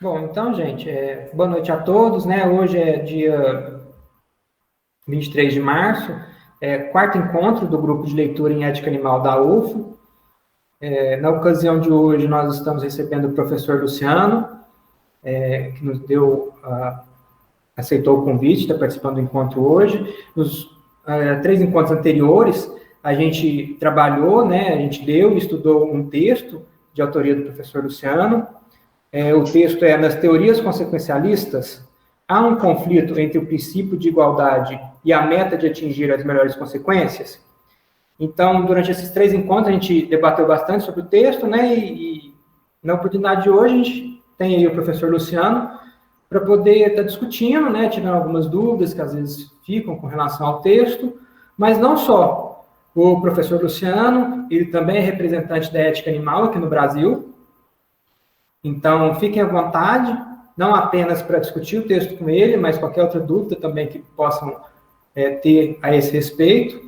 Bom, então, gente, boa noite a todos, né? Hoje é dia 23 de março, quarto encontro do grupo de leitura em ética animal da UFO. Na ocasião de hoje, nós estamos recebendo o professor Luciano, que nos aceitou o convite, está participando do encontro hoje. Nos 3 encontros anteriores, a gente trabalhou, né? A gente leu e estudou um texto de autoria do professor Luciano. O texto é: nas teorias consequencialistas, há um conflito entre o princípio de igualdade e a meta de atingir as melhores consequências? Então, durante esses 3 encontros, a gente debateu bastante sobre o texto, né? E na oportunidade de hoje, a gente tem aí o professor Luciano para poder estar discutindo, né? Tirando algumas dúvidas que às vezes ficam com relação ao texto, mas não só. O professor Luciano, ele também é representante da ética animal aqui no Brasil. Então, fiquem à vontade, não apenas para discutir o texto com ele, mas qualquer outra dúvida também que possam ter a esse respeito.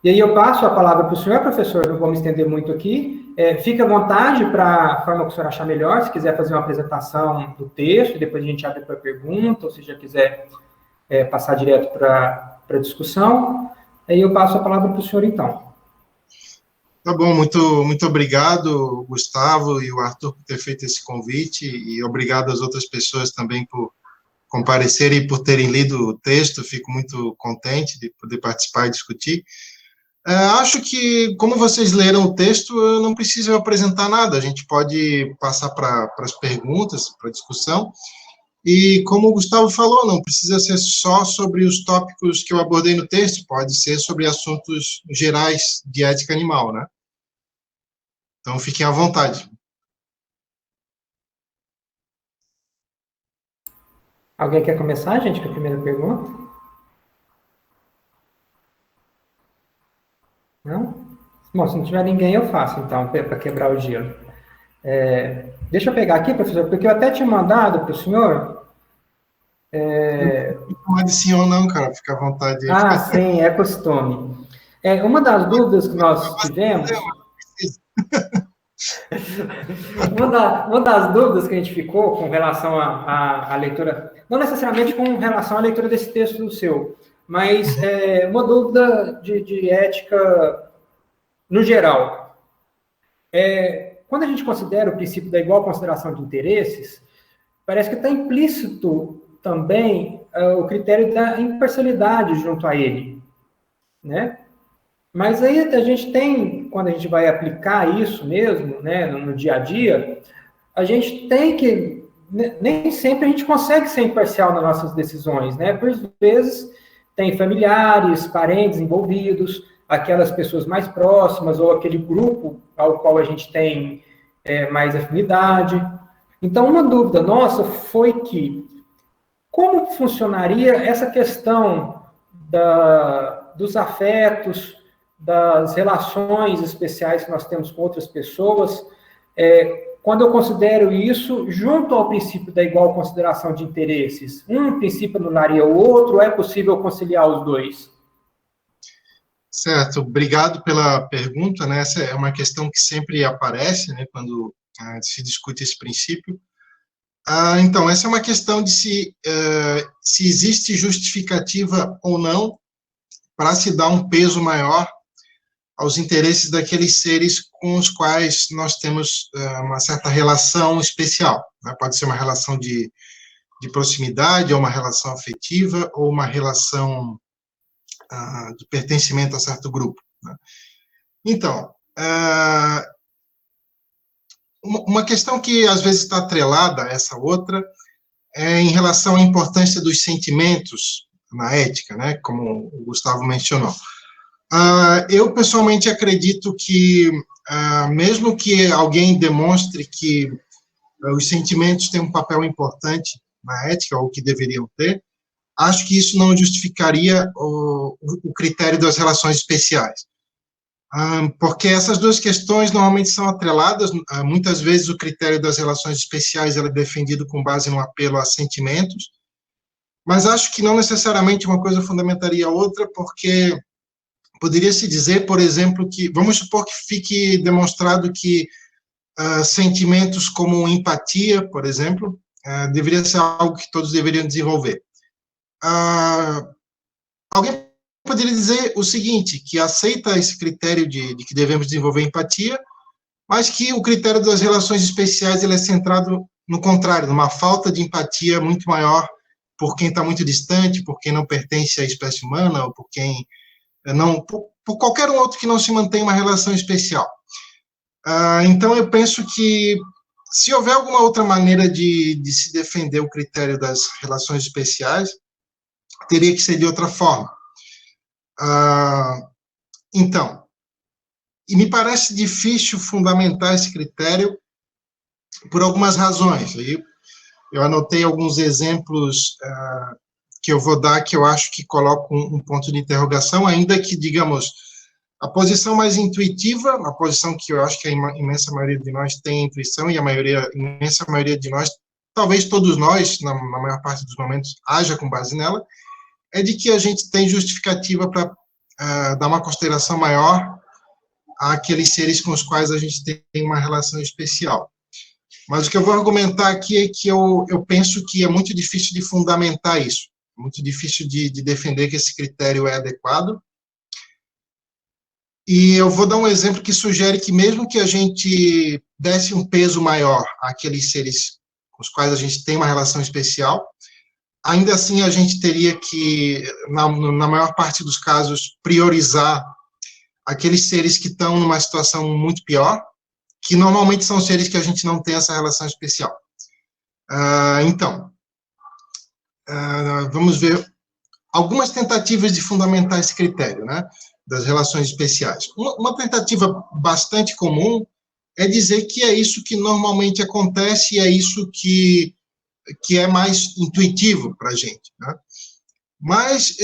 E aí eu passo a palavra para o senhor, professor, não vou me estender muito aqui. Fique à vontade para a forma que o senhor achar melhor, se quiser fazer uma apresentação do texto, depois a gente abre para pergunta, ou se já quiser passar direto para a discussão. Aí eu passo a palavra para o senhor, então. Tá bom, muito obrigado, Gustavo e o Arthur, por ter feito esse convite, e obrigado às outras pessoas também por comparecerem e por terem lido o texto. Fico muito contente de poder participar e discutir. Acho que, como vocês leram o texto, eu não preciso apresentar nada, a gente pode passar para as perguntas, para a discussão, e como o Gustavo falou, não precisa ser só sobre os tópicos que eu abordei no texto, pode ser sobre assuntos gerais de ética animal, né? Então, fiquem à vontade. Alguém quer começar, gente, com a primeira pergunta? Não? Bom, se não tiver ninguém, eu faço, então, para quebrar o gelo. Deixa eu pegar aqui, professor, porque eu até tinha mandado para o senhor. Não pode sim ou não, cara, fica à vontade. Sim, é costume. Uma das dúvidas que nós tivemos, uma das dúvidas que a gente ficou com relação à leitura, não necessariamente com relação à leitura desse texto do seu, mas uma dúvida de ética no geral. Quando a gente considera o princípio da igual consideração de interesses, parece que está implícito também o critério da imparcialidade junto a ele, né? Mas aí a gente tem, quando a gente vai aplicar isso mesmo, né, no dia a dia, a gente tem que, nem sempre a gente consegue ser imparcial nas nossas decisões, né? Por vezes tem familiares, parentes envolvidos, aquelas pessoas mais próximas ou aquele grupo ao qual a gente tem mais afinidade. Então, uma dúvida nossa foi que como funcionaria essa questão dos afetos, das relações especiais que nós temos com outras pessoas, quando eu considero isso junto ao princípio da igual consideração de interesses? Um princípio anularia o outro, ou é possível conciliar os dois? Certo, obrigado pela pergunta, né? Essa é uma questão que sempre aparece, né, quando se discute esse princípio. Então, essa é uma questão de se existe justificativa ou não para se dar um peso maior aos interesses daqueles seres com os quais nós temos uma certa relação especial, né? Pode ser uma relação de proximidade, ou uma relação afetiva, ou uma relação de pertencimento a certo grupo, né? Então, uma questão que às vezes está atrelada a essa outra é em relação à importância dos sentimentos na ética, né, como o Gustavo mencionou. Eu, pessoalmente, acredito que, mesmo que alguém demonstre que os sentimentos têm um papel importante na ética, ou que deveriam ter, acho que isso não justificaria o critério das relações especiais. Porque essas duas questões normalmente são atreladas. Muitas vezes o critério das relações especiais é defendido com base no apelo a sentimentos, mas acho que não necessariamente uma coisa fundamentaria a outra, porque poderia-se dizer, por exemplo, que, vamos supor que fique demonstrado que sentimentos como empatia, por exemplo, deveria ser algo que todos deveriam desenvolver. Alguém poderia dizer o seguinte, que aceita esse critério de que devemos desenvolver empatia, mas que o critério das relações especiais ele é centrado no contrário, numa falta de empatia muito maior por quem está muito distante, por quem não pertence à espécie humana, ou por quem não, por qualquer um outro que não se mantém uma relação especial. Então, eu penso que se houver alguma outra maneira de se defender o critério das relações especiais, teria que ser de outra forma. Então, e me parece difícil fundamentar esse critério por algumas razões. Eu anotei alguns exemplos que eu vou dar, que eu acho que colocam um ponto de interrogação, ainda que, digamos, a posição mais intuitiva, a posição que eu acho que a imensa maioria de nós tem intuição, e a imensa maioria de nós, talvez todos nós, na maior parte dos momentos, haja com base nela, é de que a gente tem justificativa para dar uma consideração maior àqueles seres com os quais a gente tem uma relação especial. Mas o que eu vou argumentar aqui é que eu penso que é muito difícil de fundamentar isso, muito difícil de defender que esse critério é adequado. E eu vou dar um exemplo que sugere que mesmo que a gente desse um peso maior àqueles seres com os quais a gente tem uma relação especial, ainda assim a gente teria que, na maior parte dos casos, priorizar aqueles seres que estão numa situação muito pior, que normalmente são seres que a gente não tem essa relação especial. Então, vamos ver algumas tentativas de fundamentar esse critério, né, das relações especiais. Uma tentativa bastante comum é dizer que é isso que normalmente acontece e é isso que é mais intuitivo para a gente, né? Mas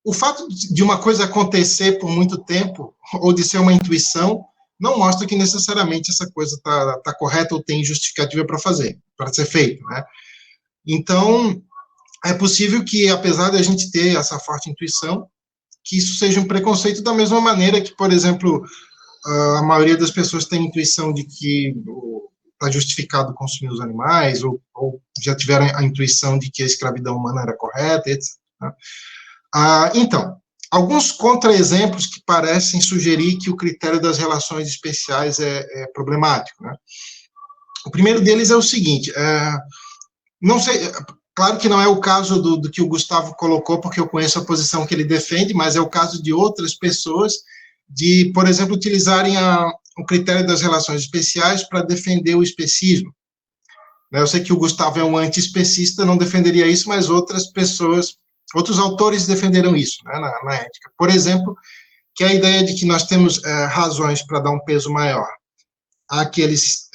o fato de uma coisa acontecer por muito tempo, ou de ser uma intuição, não mostra que necessariamente essa coisa está correta ou tem justificativa para ser feito, né? Então, é possível que, apesar de a gente ter essa forte intuição, que isso seja um preconceito da mesma maneira que, por exemplo, a maioria das pessoas tem intuição de que está justificado consumir os animais, ou já tiveram a intuição de que a escravidão humana era correta, etc. Então, alguns contra-exemplos que parecem sugerir que o critério das relações especiais é problemático, né? O primeiro deles é o seguinte, não sei, claro que não é o caso do que o Gustavo colocou, porque eu conheço a posição que ele defende, mas é o caso de outras pessoas de, por exemplo, utilizarem o critério das relações especiais para defender o especismo. Eu sei que o Gustavo é um anti-especista, não defenderia isso, mas outras pessoas, outros autores defenderam isso, né, na ética. Por exemplo, que é a ideia de que nós temos razões para dar um peso maior àqueles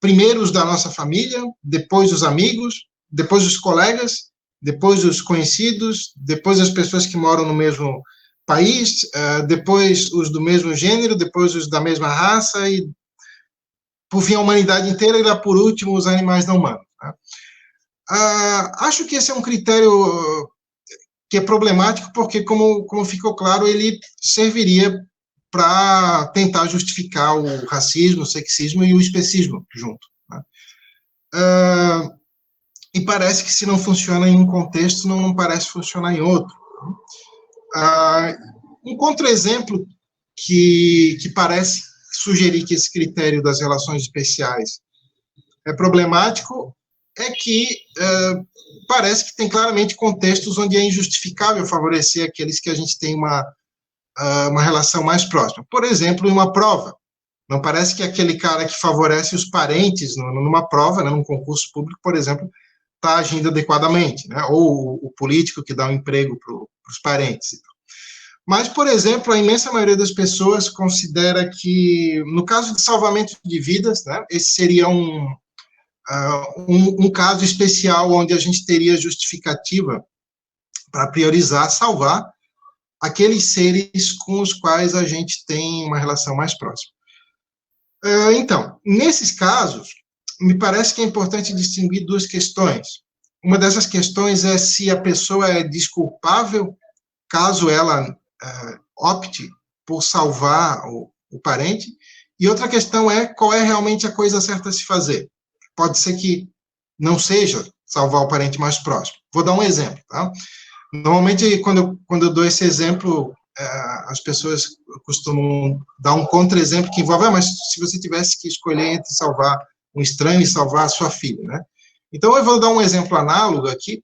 primeiros da nossa família, depois os amigos, depois os colegas, depois os conhecidos, depois as pessoas que moram no mesmo país, depois os do mesmo gênero, depois os da mesma raça, e por fim a humanidade inteira, e lá por último os animais não humanos, né? Acho que esse é um critério que é problemático, porque, como ficou claro, ele serviria para tentar justificar o racismo, o sexismo e o especismo junto, né? E parece que se não funciona em um contexto, não parece funcionar em outro. Um contra-exemplo que parece sugerir que esse critério das relações especiais é problemático é que parece que tem claramente contextos onde é injustificável favorecer aqueles que a gente tem uma relação mais próxima. Por exemplo, em uma prova. Não parece que aquele cara que favorece os parentes numa prova, né, num concurso público, por exemplo, está agindo adequadamente, né? Ou o político que dá um emprego para os parentes. Mas, por exemplo, a imensa maioria das pessoas considera que, no caso de salvamento de vidas, né, esse seria um caso especial onde a gente teria justificativa para priorizar, salvar aqueles seres com os quais a gente tem uma relação mais próxima. Então, nesses casos, me parece que é importante distinguir duas questões. Uma dessas questões é se a pessoa é desculpável caso ela opte por salvar o parente, e outra questão é qual é realmente a coisa certa a se fazer. pode ser que não seja salvar o parente mais próximo. Vou dar um exemplo, tá? Normalmente, quando eu dou esse exemplo, as pessoas costumam dar um contra-exemplo que envolve, mas se você tivesse que escolher entre salvar um estranho e salvar a sua filha, né? Então, eu vou dar um exemplo análogo aqui,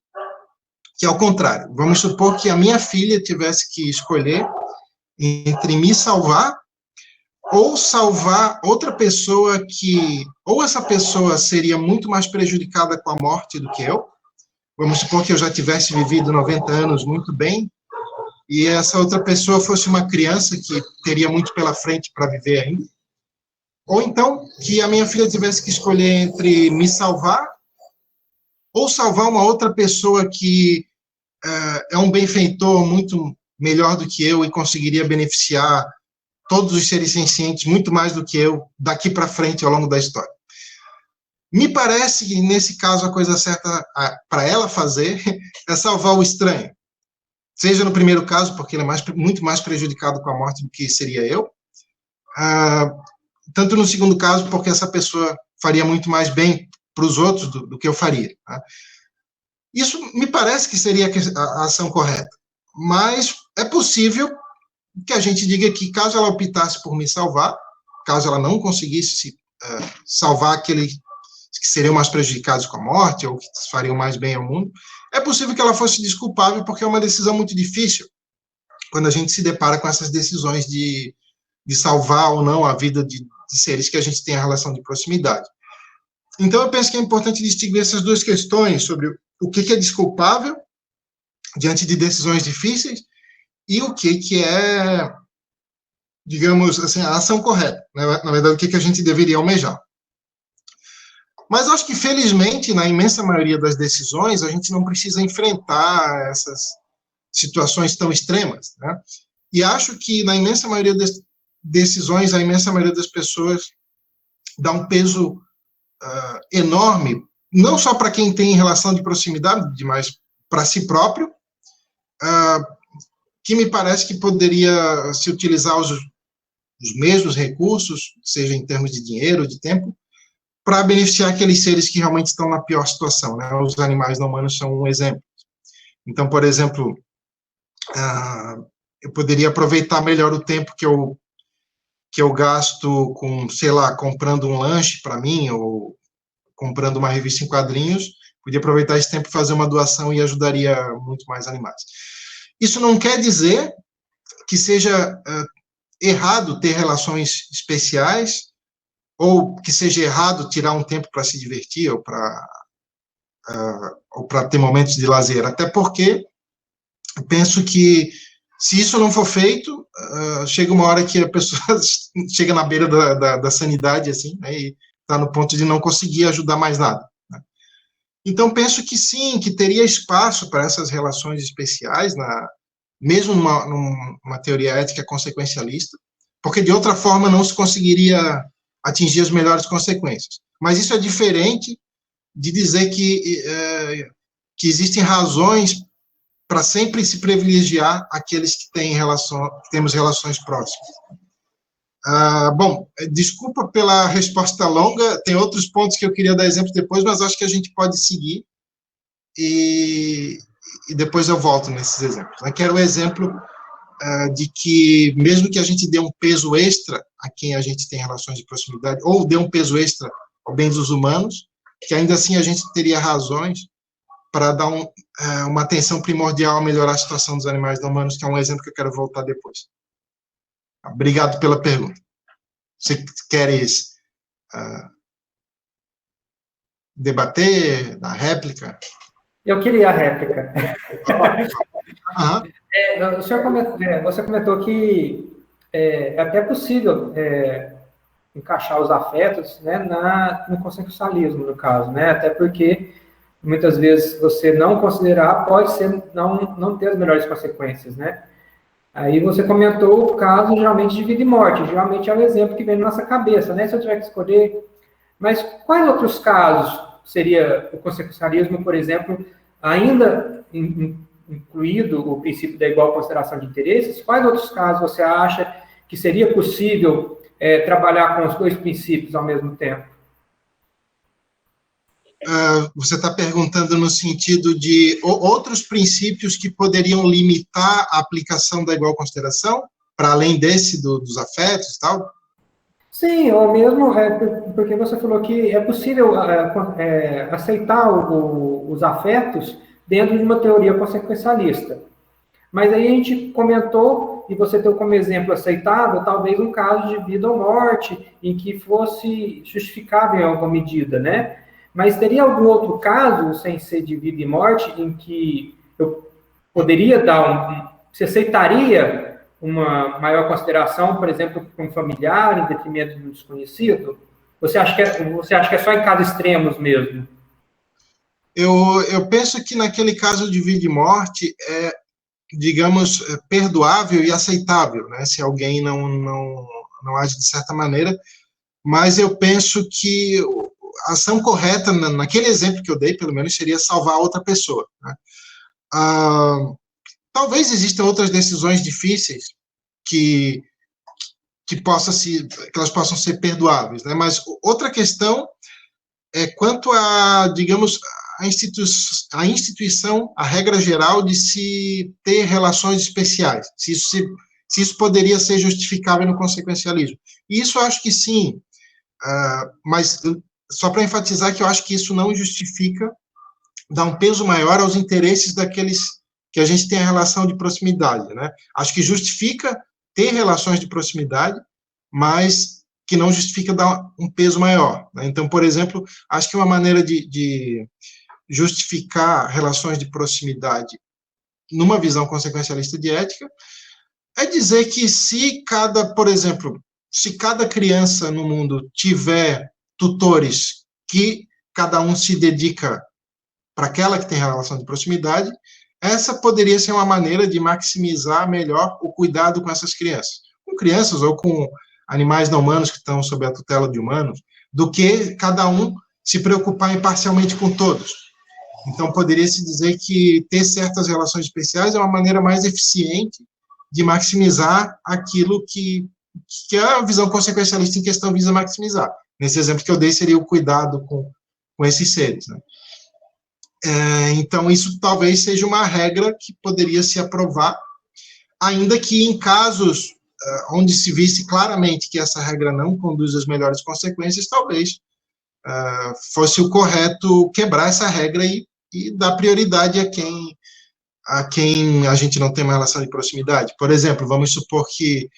que é ao contrário. Vamos supor que a minha filha tivesse que escolher entre me salvar ou salvar outra pessoa que, ou essa pessoa seria muito mais prejudicada com a morte do que eu. Vamos supor que eu já tivesse vivido 90 anos muito bem, e essa outra pessoa fosse uma criança que teria muito pela frente para viver ainda. Ou então, que a minha filha tivesse que escolher entre me salvar ou salvar uma outra pessoa que é um benfeitor muito melhor do que eu e conseguiria beneficiar todos os seres sencientes muito mais do que eu daqui para frente ao longo da história. Me parece que, nesse caso, a coisa certa para ela fazer é salvar o estranho. Seja no primeiro caso, porque ele é muito mais prejudicado com a morte do que seria eu, tanto no segundo caso, porque essa pessoa faria muito mais bem para os outros do que eu faria. Tá? Isso me parece que seria a ação correta, mas é possível que a gente diga que, caso ela optasse por me salvar, caso ela não conseguisse salvar aqueles que seriam mais prejudicados com a morte ou que fariam mais bem ao mundo, é possível que ela fosse desculpável, porque é uma decisão muito difícil quando a gente se depara com essas decisões de salvar ou não a vida de seres que a gente tem a relação de proximidade. Então, eu penso que é importante distinguir essas duas questões sobre o que é desculpável diante de decisões difíceis e o que é, digamos assim, a ação correta, né? Na verdade, o que a gente deveria almejar. Mas acho que, felizmente, na imensa maioria das decisões, a gente não precisa enfrentar essas situações tão extremas, né? E acho que, na imensa maioria das decisões, a imensa maioria das pessoas dá um peso enorme, não só para quem tem relação de proximidade, mas para si próprio, que me parece que poderia se utilizar os mesmos recursos, seja em termos de dinheiro, de tempo, para beneficiar aqueles seres que realmente estão na pior situação, né? Os animais não humanos são um exemplo. Então, por exemplo, eu poderia aproveitar melhor o tempo que eu gasto com, sei lá, comprando um lanche para mim, ou comprando uma revista em quadrinhos, podia aproveitar esse tempo e fazer uma doação e ajudaria muito mais animais. Isso não quer dizer que seja errado ter relações especiais, ou que seja errado tirar um tempo para se divertir, ou para ter momentos de lazer, até porque eu penso que, se isso não for feito, chega uma hora que a pessoa chega na beira da sanidade, assim, né, e está no ponto de não conseguir ajudar mais nada. Né? Então, penso que sim, que teria espaço para essas relações especiais, mesmo numa teoria ética consequencialista, porque, de outra forma, não se conseguiria atingir as melhores consequências. Mas isso é diferente de dizer que existem razões para sempre se privilegiar aqueles que temos relações próximas. Bom, desculpa pela resposta longa, tem outros pontos que eu queria dar exemplo depois, mas acho que a gente pode seguir e depois eu volto nesses exemplos. Eu quero o exemplo de que, mesmo que a gente dê um peso extra a quem a gente tem relações de proximidade, ou dê um peso extra ao bem dos humanos, que ainda assim a gente teria razões para dar uma atenção primordial a melhorar a situação dos animais não humanos, que é um exemplo que eu quero voltar depois. Obrigado pela pergunta. Você queres debater, dar réplica? Eu queria a réplica. Uhum. O senhor você comentou que é até possível encaixar os afetos, né, no consequencialismo, no caso, né? Até porque muitas vezes você não considerar pode ser não ter as melhores consequências, né? Aí você comentou o caso geralmente de vida e morte, geralmente é o exemplo que vem na nossa cabeça, né? Se eu tiver que escolher, mas quais outros casos seria o consequencialismo, por exemplo, ainda incluído o princípio da igual consideração de interesses? Quais outros casos você acha que seria possível trabalhar com os dois princípios ao mesmo tempo? Você está perguntando no sentido de outros princípios que poderiam limitar a aplicação da igual consideração, para além desse dos afetos e tal? Sim, ou mesmo porque você falou que é possível aceitar os afetos dentro de uma teoria consequencialista. Mas aí a gente comentou, e você deu como exemplo aceitável, talvez um caso de vida ou morte, em que fosse justificável em alguma medida, né? Mas teria algum outro caso, sem ser de vida e morte, em que eu poderia você aceitaria uma maior consideração, por exemplo, para um familiar, em detrimento de um desconhecido? Você acha que é só em casos extremos mesmo? Eu penso que naquele caso de vida e morte, digamos, perdoável e aceitável, né? Se alguém não age de certa maneira, mas eu penso que a ação correta, naquele exemplo que eu dei, pelo menos, seria salvar outra pessoa, né? Talvez existam outras decisões difíceis que, que elas possam ser perdoáveis, né? Mas outra questão é quanto a, digamos, a instituição, a regra geral de se ter relações especiais, se isso poderia ser justificável no consequencialismo. E isso eu acho que sim, mas só para enfatizar que eu acho que isso não justifica dar um peso maior aos interesses daqueles que a gente tem a relação de proximidade, né? Acho que justifica ter relações de proximidade, mas que não justifica dar um peso maior, né? Então, por exemplo, acho que uma maneira de justificar relações de proximidade numa visão consequencialista de ética é dizer que por exemplo, se cada criança no mundo tiver tutores que cada um se dedica para aquela que tem relação de proximidade, essa poderia ser uma maneira de maximizar melhor o cuidado com essas crianças. Com crianças ou com animais não humanos que estão sob a tutela de humanos, do que cada um se preocupar imparcialmente com todos. Então, poderia-se dizer que ter certas relações especiais é uma maneira mais eficiente de maximizar aquilo que a visão consequencialista em questão visa maximizar. Nesse exemplo que eu dei, seria o cuidado com esses seres, né? Então, isso talvez seja uma regra que poderia se aprovar, ainda que em casos onde se visse claramente que essa regra não conduz às melhores consequências, talvez fosse o correto quebrar essa regra e dar prioridade a quem a gente não tem uma relação de proximidade. Por exemplo, vamos supor que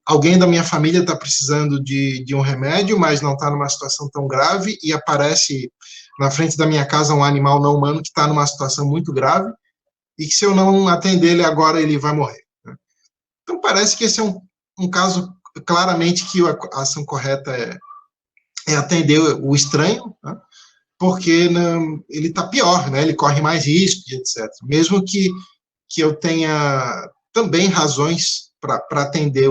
alguém da minha família está precisando de um remédio, mas não está numa situação tão grave, e aparece na frente da minha casa um animal não humano que está numa situação muito grave, e que se eu não atender ele agora, ele vai morrer, né? Então, parece que esse é um caso, claramente, que a ação correta é atender o estranho, né? Porque ele está pior, né? Ele corre mais risco, etc. Mesmo que eu tenha também razões para atender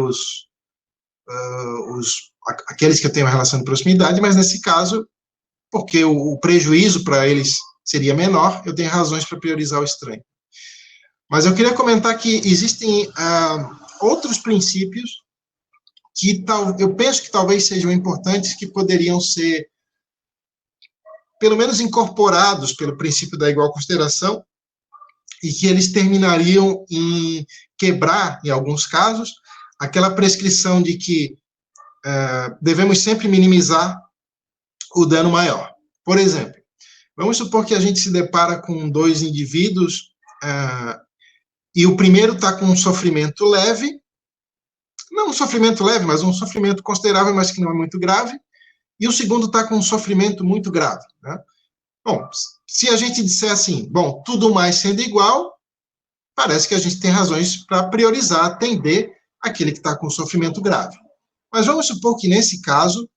aqueles que eu tenho uma relação de proximidade, mas nesse caso, porque o prejuízo para eles seria menor, eu tenho razões para priorizar o estranho. Mas eu queria comentar que existem outros princípios que eu penso que talvez sejam importantes, que poderiam ser, pelo menos, incorporados pelo princípio da igual consideração, e que eles terminariam em quebrar, em alguns casos, aquela prescrição de que devemos sempre minimizar o dano maior. Por exemplo, vamos supor que a gente se depara com dois indivíduos e o primeiro está com um sofrimento leve, não um sofrimento leve, mas um sofrimento considerável, mas que não é muito grave, e o segundo está com um sofrimento muito grave, né? Bom, se a gente disser assim, bom, tudo mais sendo igual, parece que a gente tem razões para priorizar, atender aquele que está com sofrimento grave. Mas vamos supor que, nesse caso,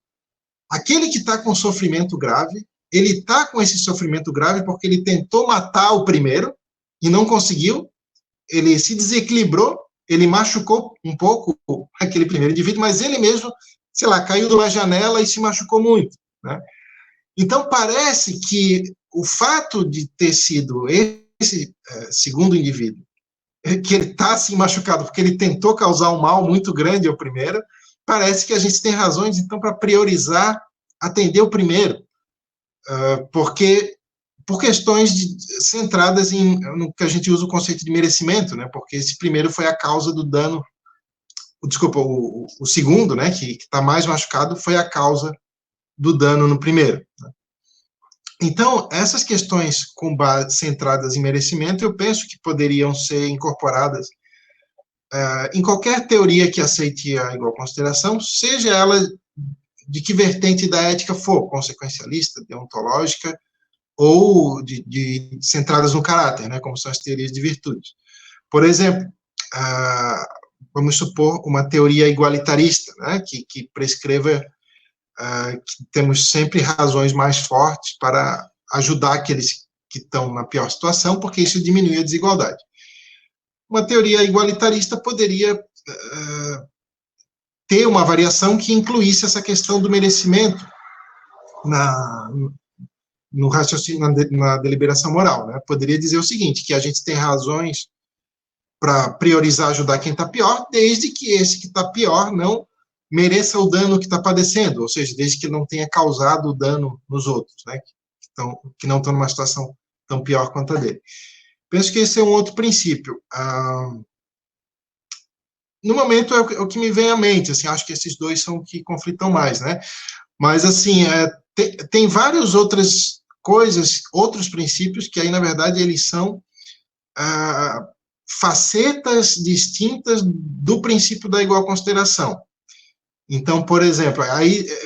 aquele que está com sofrimento grave, ele está com esse sofrimento grave porque ele tentou matar o primeiro e não conseguiu, ele se desequilibrou, ele machucou um pouco aquele primeiro indivíduo, mas ele mesmo, sei lá, caiu de uma janela e se machucou muito, né? Então, parece que o fato de ter sido esse segundo indivíduo, que ele está assim machucado porque ele tentou causar um mal muito grande ao primeiro, parece que a gente tem razões, então, para priorizar, atender o primeiro. porque por questões centradas no que a gente usa o conceito de merecimento, né? Porque esse primeiro foi a causa do dano, desculpa, o segundo, né, que está mais machucado, foi a causa do dano no primeiro. Né? Então, essas questões centradas em merecimento, eu penso que poderiam ser incorporadas em qualquer teoria que aceite a igual consideração, seja ela de que vertente da ética for, consequencialista, deontológica, ou centradas no caráter, né, como são as teorias de virtude. Por exemplo, vamos supor uma teoria igualitarista, né, que prescreva que temos sempre razões mais fortes para ajudar aqueles que estão na pior situação, porque isso diminui a desigualdade. Uma teoria igualitarista poderia ter uma variação que incluísse essa questão do merecimento no raciocínio, na deliberação moral. Né? Poderia dizer o seguinte, que a gente tem razões para priorizar ajudar quem está pior, desde que esse que está pior não mereça o dano que está padecendo, ou seja, desde que não tenha causado o dano nos outros, né? Que não estão numa situação tão pior quanto a dele. Penso que esse é um outro princípio. No momento é o que me vem à mente, assim, acho que esses dois são que conflitam mais, né? Mas, assim, tem várias outras coisas, outros princípios, que aí, na verdade, eles são facetas distintas do princípio da igual consideração. Então, por exemplo,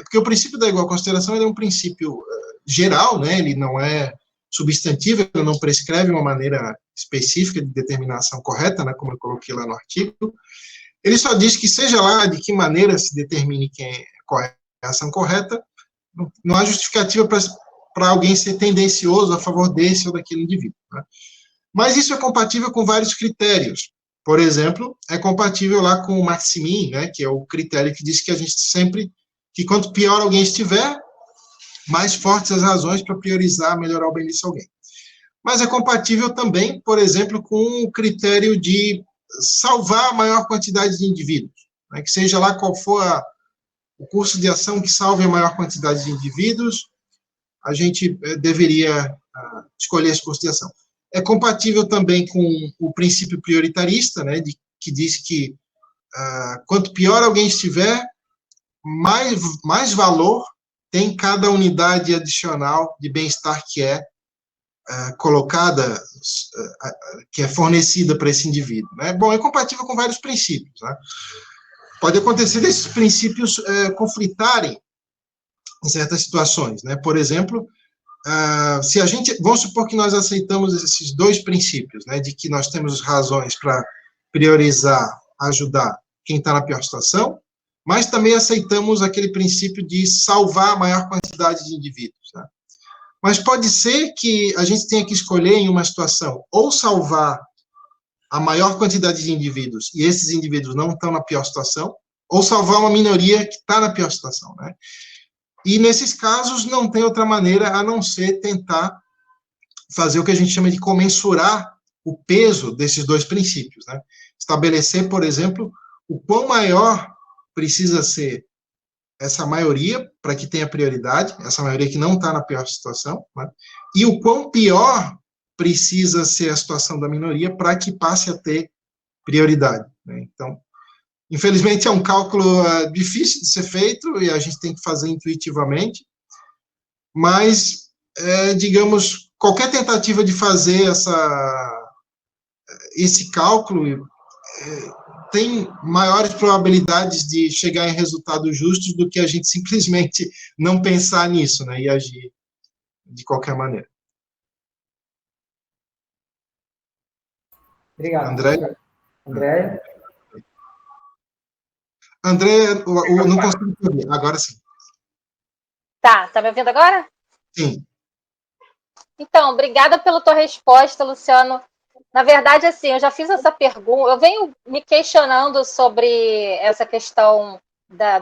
porque o princípio da igual consideração ele é um princípio geral, né? Ele não é substantivo, ele não prescreve uma maneira específica de determinação correta, né? Como eu coloquei lá no artigo. Ele só diz que, seja lá de que maneira se determine qual é a ação correta, não há justificativa para alguém ser tendencioso a favor desse ou daquele indivíduo. Né? Mas isso é compatível com vários critérios. Por exemplo, é compatível lá com o Maximin, né, que é o critério que diz que a gente sempre, que quanto pior alguém estiver, mais fortes as razões para priorizar, melhorar o bem-estar de alguém. Mas é compatível também, por exemplo, com o critério de salvar a maior quantidade de indivíduos, né, que seja lá qual for o curso de ação que salve a maior quantidade de indivíduos, a gente deveria escolher esse curso de ação. É compatível também com o princípio prioritarista, né, que diz que quanto pior alguém estiver, mais valor tem cada unidade adicional de bem-estar que é colocada, que é fornecida para esse indivíduo. Né? Bom, é compatível com vários princípios. Né? Pode acontecer desses princípios conflitarem em certas situações. Né? Por exemplo, se a gente, vamos supor que nós aceitamos esses dois princípios, né, de que nós temos razões para priorizar, ajudar quem está na pior situação, mas também aceitamos aquele princípio de salvar a maior quantidade de indivíduos. Né? Mas pode ser que a gente tenha que escolher em uma situação ou salvar a maior quantidade de indivíduos e esses indivíduos não estão na pior situação, ou salvar uma minoria que está na pior situação, né? E, nesses casos, não tem outra maneira a não ser tentar fazer o que a gente chama de comensurar o peso desses dois princípios. Né? Estabelecer, por exemplo, o quão maior precisa ser essa maioria para que tenha prioridade, essa maioria que não está na pior situação, né? E o quão pior precisa ser a situação da minoria para que passe a ter prioridade. Né? Então, infelizmente, é um cálculo difícil de ser feito e a gente tem que fazer intuitivamente, mas, digamos, qualquer tentativa de fazer esse cálculo tem maiores probabilidades de chegar em resultados justos do que a gente simplesmente não pensar nisso, né, e agir de qualquer maneira. Obrigado, André? André? André, não consigo ouvir. Agora sim. Tá me ouvindo agora? Sim. Então, obrigada pela tua resposta, Luciano. Na verdade, assim, eu já fiz essa pergunta, eu venho me questionando sobre essa questão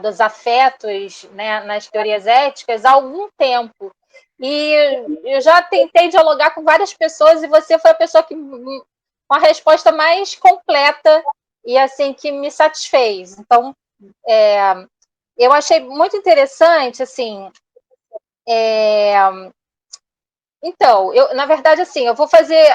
dos afetos, né, nas teorias éticas há algum tempo. E eu já tentei dialogar com várias pessoas e você foi a pessoa com a resposta mais completa e, assim, que me satisfez. Então, eu achei muito interessante, assim, Então, na verdade, assim, eu vou fazer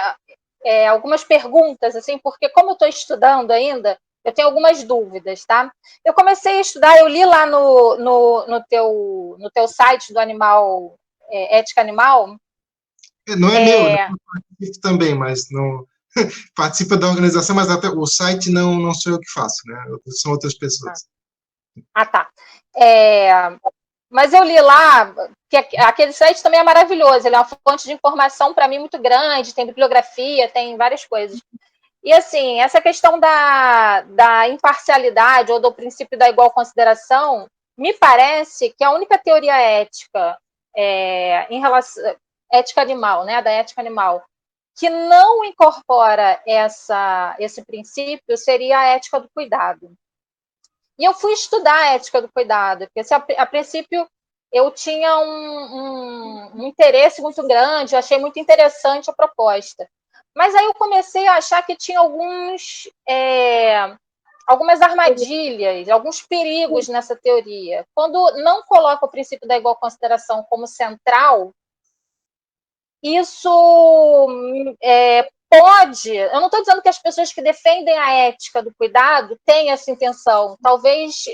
algumas perguntas, assim, porque como eu estou estudando ainda, eu tenho algumas dúvidas, tá? Eu comecei a estudar, eu li lá no teu site do Animal, Ética Animal. Não é meu, né? Eu participo também, mas não participa da organização, mas até o site não sou eu que faço, né? São outras pessoas. Tá. Mas eu li lá que aquele site também é maravilhoso, ele é uma fonte de informação para mim muito grande, tem bibliografia, tem várias coisas. E assim, essa questão da imparcialidade ou do princípio da igual consideração, me parece que a única teoria ética em relação ética animal, né, da ética animal, que não incorpora esse princípio seria a ética do cuidado. E eu fui estudar a ética do cuidado, porque assim, a princípio eu tinha um interesse muito grande, eu achei muito interessante a proposta. Mas aí eu comecei a achar que tinha algumas armadilhas, alguns perigos nessa teoria. Quando não coloca o princípio da igual consideração como central, isso pode. Eu não estou dizendo que as pessoas que defendem a ética do cuidado têm essa intenção. Talvez,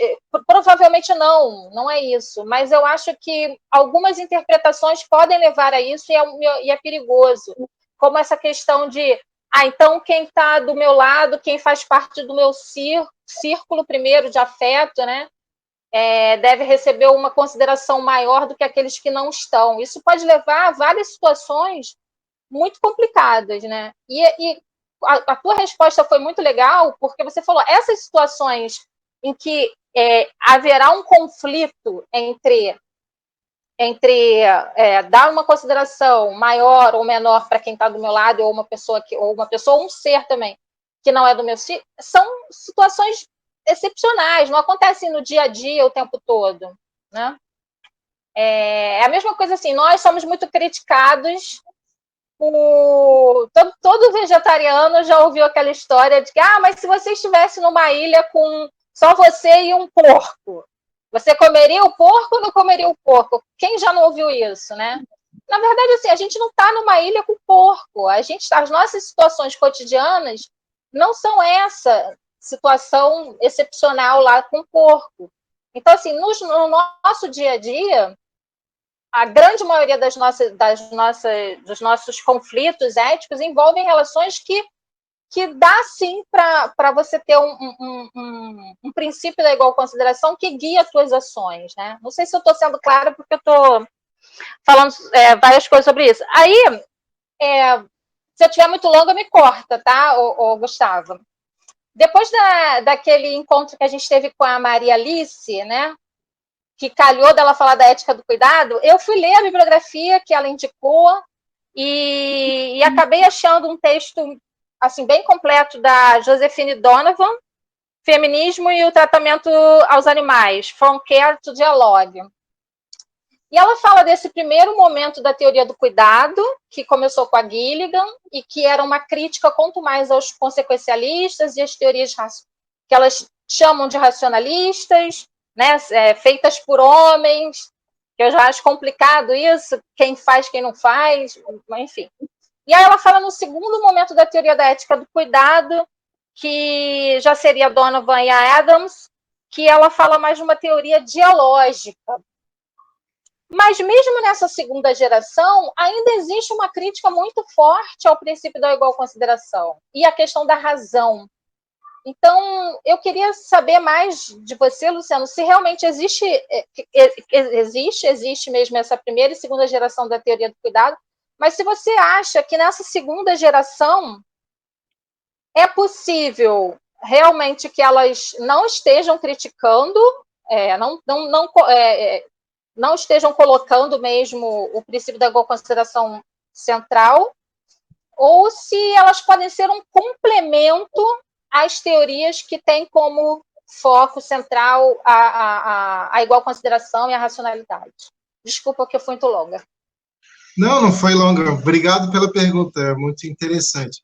provavelmente não é isso. Mas eu acho que algumas interpretações podem levar a isso e é perigoso. Como essa questão de, então quem está do meu lado, quem faz parte do meu círculo primeiro de afeto, né? Deve receber uma consideração maior do que aqueles que não estão. Isso pode levar a várias situações muito complicadas, né? E a tua resposta foi muito legal, porque você falou essas situações em que haverá um conflito entre dar uma consideração maior ou menor para quem está do meu lado, ou um ser também que não é do meu círculo, são situações excepcionais, não acontecem no dia a dia o tempo todo, né? É a mesma coisa assim, nós somos muito criticados. Todo vegetariano já ouviu aquela história de que, mas se você estivesse numa ilha com só você e um porco, você comeria o porco ou não comeria o porco? Quem já não ouviu isso, né? Na verdade, assim, a gente não está numa ilha com porco. As nossas situações cotidianas não são essa situação excepcional lá com porco. Então, assim, no nosso dia a dia, a grande maioria dos nossos conflitos éticos envolvem relações que dá sim para você ter um princípio da igual consideração que guia as suas ações, né? Não sei se eu estou sendo clara, porque eu estou falando várias coisas sobre isso. Aí, se eu estiver muito longa, me corta, tá, Gustavo? Depois daquele encontro que a gente teve com a Maria Alice, né? Que calhou dela falar da ética do cuidado, eu fui ler a bibliografia que ela indicou e acabei achando um texto assim bem completo da Josephine Donovan, Feminismo e o Tratamento aos Animais, From Care to Dialogue. E ela fala desse primeiro momento da teoria do cuidado, que começou com a Gilligan, e que era uma crítica quanto mais aos consequencialistas e as teorias que elas chamam de racionalistas, né, feitas por homens, que eu já acho complicado isso, quem faz, quem não faz, enfim. E aí ela fala no segundo momento da teoria da ética do cuidado, que já seria a Donovan e a Adams, que ela fala mais de uma teoria dialógica. Mas mesmo nessa segunda geração, ainda existe uma crítica muito forte ao princípio da igual consideração e a questão da razão. Então, eu queria saber mais de você, Luciano, se realmente existe mesmo essa primeira e segunda geração da teoria do cuidado, mas se você acha que nessa segunda geração é possível realmente que elas não estejam criticando, não estejam colocando mesmo o princípio da igual consideração central, ou se elas podem ser um complemento às teorias que têm como foco central a igual consideração e a racionalidade. Desculpa que eu fui muito longa. Não foi longa. Obrigado pela pergunta, é muito interessante.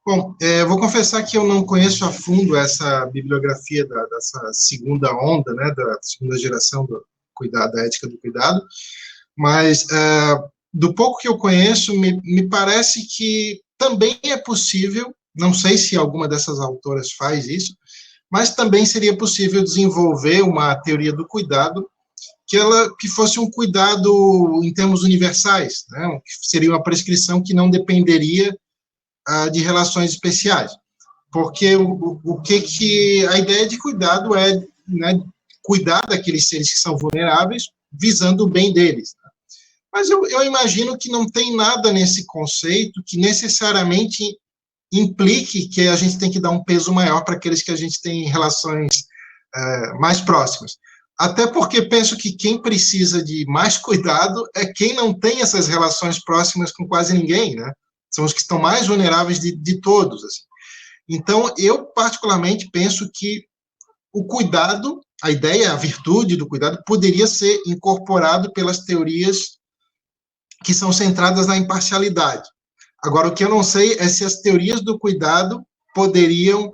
Bom, vou confessar que eu não conheço a fundo essa bibliografia dessa segunda onda, né, da segunda geração da ética do cuidado, mas, do pouco que eu conheço, me parece que também é possível, não sei se alguma dessas autoras faz isso, mas também seria possível desenvolver uma teoria do cuidado que fosse um cuidado em termos universais, né? Seria uma prescrição que não dependeria de relações especiais, porque a ideia de cuidado é, né, cuidar daqueles seres que são vulneráveis, visando o bem deles. Mas eu imagino que não tem nada nesse conceito que necessariamente implique que a gente tem que dar um peso maior para aqueles que a gente tem relações mais próximas. Até porque penso que quem precisa de mais cuidado é quem não tem essas relações próximas com quase ninguém, né? São os que estão mais vulneráveis de todos, assim. Então, eu particularmente penso que o cuidado, a ideia, a virtude do cuidado, poderia ser incorporado pelas teorias que são centradas na imparcialidade. Agora, o que eu não sei é se as teorias do cuidado poderiam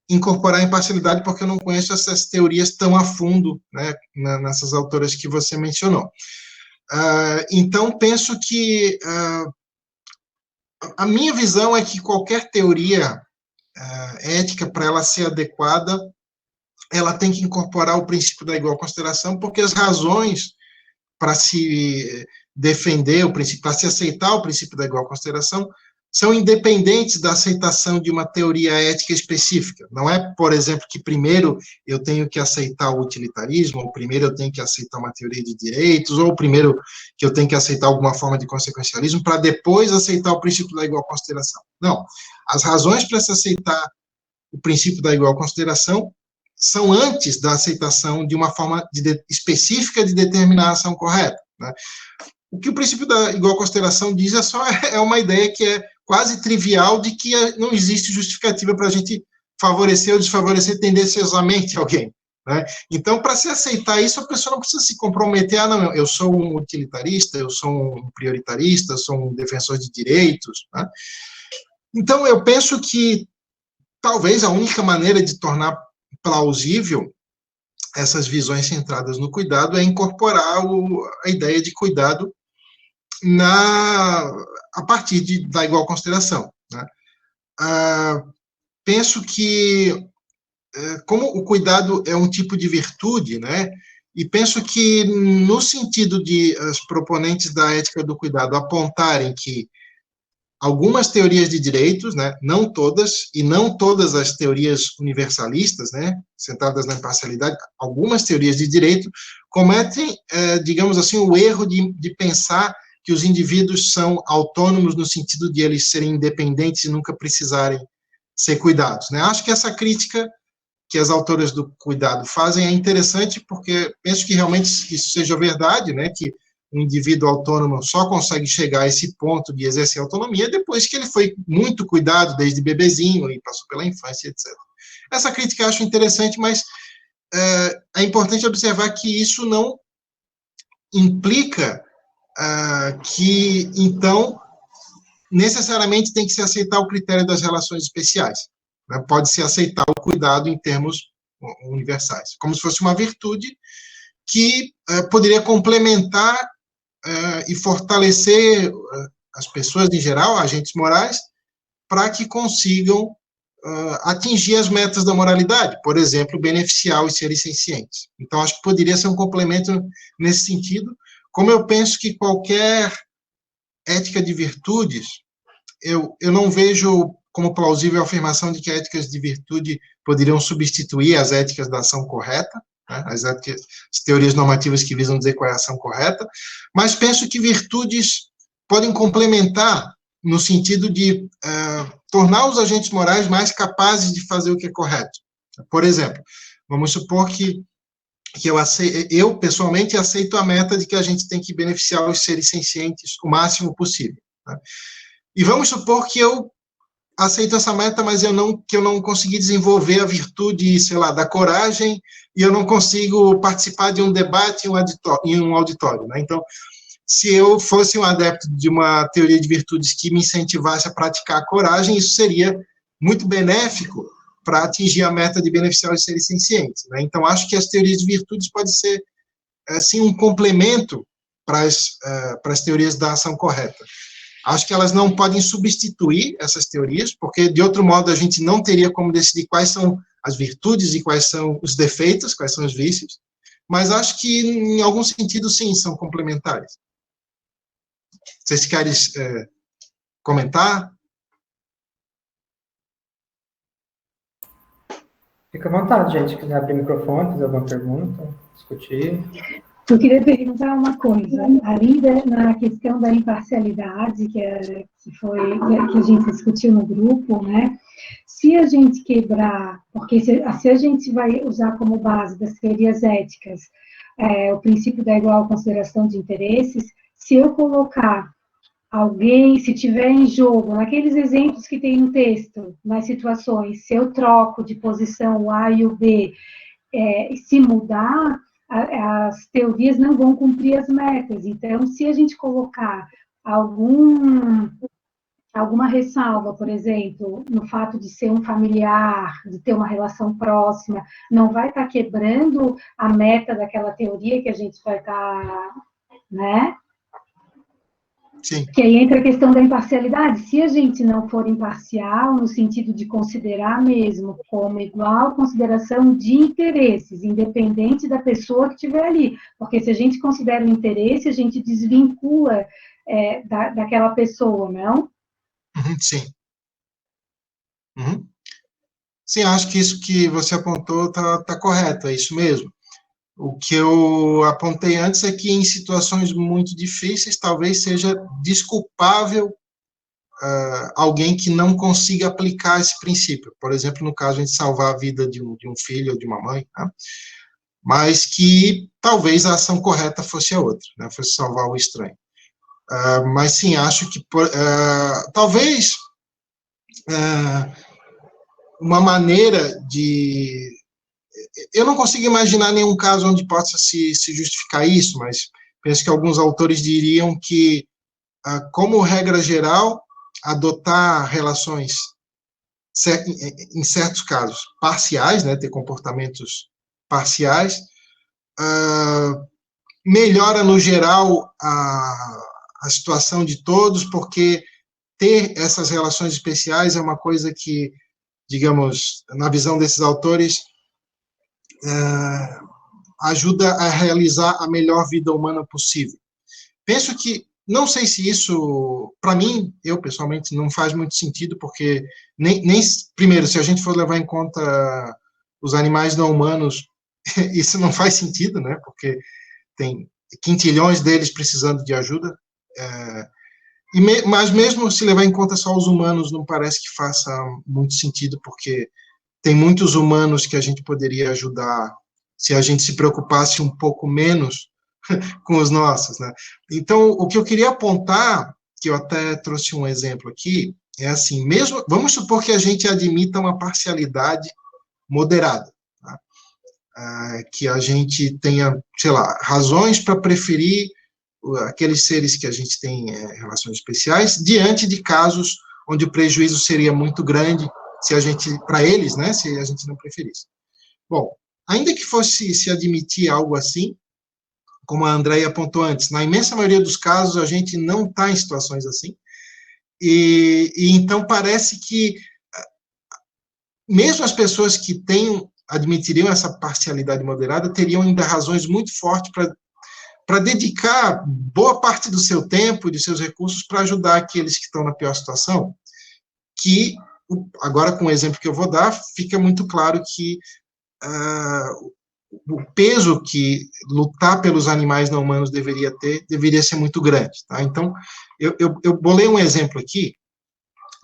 incorporar a imparcialidade, porque eu não conheço essas teorias tão a fundo, né, nessas autoras que você mencionou. Então, penso que a minha visão é que qualquer teoria ética, para ela ser adequada, ela tem que incorporar o princípio da igual consideração, porque as razões para se defender o princípio, para se aceitar o princípio da igual consideração, são independentes da aceitação de uma teoria ética específica. Não é, por exemplo, que primeiro eu tenho que aceitar o utilitarismo, ou primeiro eu tenho que aceitar uma teoria de direitos, ou primeiro que eu tenho que aceitar alguma forma de consequencialismo, para depois aceitar o princípio da igual consideração. Não. As razões para se aceitar o princípio da igual consideração são antes da aceitação de uma forma específica de determinar a ação correta, né? O que o princípio da igual consideração diz é uma ideia que é quase trivial de que não existe justificativa para a gente favorecer ou desfavorecer tendenciosamente alguém, né? Então, para se aceitar isso, a pessoa não precisa se comprometer, não, eu sou um utilitarista, eu sou um prioritarista, eu sou um defensor de direitos, né? Então, eu penso que talvez a única maneira de tornar plausível essas visões centradas no cuidado é incorporar a ideia de cuidado a partir da igual consideração, né? Penso que, como o cuidado é um tipo de virtude, né, e penso que, no sentido de os proponentes da ética do cuidado apontarem que algumas teorias de direitos, né, não todas, e não todas as teorias universalistas, né, centradas na imparcialidade, algumas teorias de direito cometem, digamos assim, o erro de pensar que os indivíduos são autônomos no sentido de eles serem independentes e nunca precisarem ser cuidados, né? Acho que essa crítica que as autoras do cuidado fazem é interessante, porque penso que realmente isso seja verdade, né, que um indivíduo autônomo só consegue chegar a esse ponto de exercer autonomia depois que ele foi muito cuidado desde bebezinho e passou pela infância, etc. Essa crítica eu acho interessante, mas é importante observar que isso não implica que, então, necessariamente tem que se aceitar o critério das relações especiais, né? Pode-se aceitar o cuidado em termos universais, como se fosse uma virtude que poderia complementar e fortalecer as pessoas em geral, agentes morais, para que consigam atingir as metas da moralidade, por exemplo, beneficiar os seres sencientes. Então, acho que poderia ser um complemento nesse sentido, como eu penso que qualquer ética de virtudes, eu não vejo como plausível a afirmação de que éticas de virtude poderiam substituir as éticas da ação correta, né, as teorias normativas que visam dizer qual é a ação correta, mas penso que virtudes podem complementar no sentido de tornar os agentes morais mais capazes de fazer o que é correto. Por exemplo, vamos supor que eu pessoalmente aceito a meta de que a gente tem que beneficiar os seres sencientes o máximo possível, né? E vamos supor que eu aceito essa meta, mas que eu não consegui desenvolver a virtude, sei lá, da coragem, e eu não consigo participar de um debate em um auditório, né? Então, se eu fosse um adepto de uma teoria de virtudes que me incentivasse a praticar a coragem, isso seria muito benéfico para atingir a meta de beneficiar os seres sencientes, né? Então, acho que as teorias de virtudes podem ser, assim, um complemento para as teorias da ação correta. Acho que elas não podem substituir essas teorias, porque, de outro modo, a gente não teria como decidir quais são as virtudes e quais são os defeitos, quais são os vícios, mas acho que, em algum sentido, sim, são complementares. Vocês querem comentar? Fica à vontade, gente. Se quiser abrir o microfone, fazer alguma pergunta, discutir. Eu queria perguntar uma coisa, ainda na questão da imparcialidade, que a gente discutiu no grupo, né? Se a gente quebrar, porque se a gente vai usar como base das teorias éticas o princípio da igual consideração de interesses, se eu colocar alguém, se tiver em jogo, naqueles exemplos que tem no texto, nas situações, se eu troco de posição o A e o B, se mudar, as teorias não vão cumprir as metas. Então, se a gente colocar alguma ressalva, por exemplo, no fato de ser um familiar, de ter uma relação próxima, não vai estar quebrando a meta daquela teoria que a gente vai estar, né? Sim. Que aí entra a questão da imparcialidade. Se a gente não for imparcial, no sentido de considerar mesmo como igual consideração de interesses, independente da pessoa que estiver ali. Porque se a gente considera o interesse, a gente desvincula daquela pessoa, não? Sim. Sim, acho que isso que você apontou está correto, é isso mesmo. O que eu apontei antes é que em situações muito difíceis, talvez seja desculpável alguém que não consiga aplicar esse princípio. Por exemplo, no caso de salvar a vida de um filho ou de uma mãe, né? Mas que talvez a ação correta fosse a outra, né? Fosse salvar o estranho. Mas sim, acho que talvez uma maneira de... Eu não consigo imaginar nenhum caso onde possa se justificar isso, mas penso que alguns autores diriam que, como regra geral, adotar relações, em certos casos, parciais, né, ter comportamentos parciais, melhora, no geral, a situação de todos, porque ter essas relações especiais é uma coisa que, digamos, na visão desses autores, ajuda a realizar a melhor vida humana possível. Penso que, não sei se isso, para mim, eu pessoalmente, não faz muito sentido, porque, primeiro, se a gente for levar em conta os animais não humanos, isso não faz sentido, né, porque tem quintilhões deles precisando de ajuda, mas mesmo se levar em conta só os humanos, não parece que faça muito sentido, porque tem muitos humanos que a gente poderia ajudar se a gente se preocupasse um pouco menos com os nossos, né? Então, o que eu queria apontar, que eu até trouxe um exemplo aqui, é assim, mesmo, vamos supor que a gente admita uma parcialidade moderada, tá? Que a gente tenha, sei lá, razões para preferir aqueles seres que a gente tem relações especiais, diante de casos onde o prejuízo seria muito grande, se a gente, para eles, né, se a gente não preferisse. Bom, ainda que fosse se admitir algo assim, como a Andréia apontou antes, na imensa maioria dos casos a gente não está em situações assim, e então parece que mesmo as pessoas que admitiriam essa parcialidade moderada teriam ainda razões muito fortes para dedicar boa parte do seu tempo e dos seus recursos para ajudar aqueles que estão na pior situação, que, agora com o exemplo que eu vou dar, fica muito claro que o peso que lutar pelos animais não humanos deveria ter, deveria ser muito grande, tá? Então, eu bolei um exemplo aqui.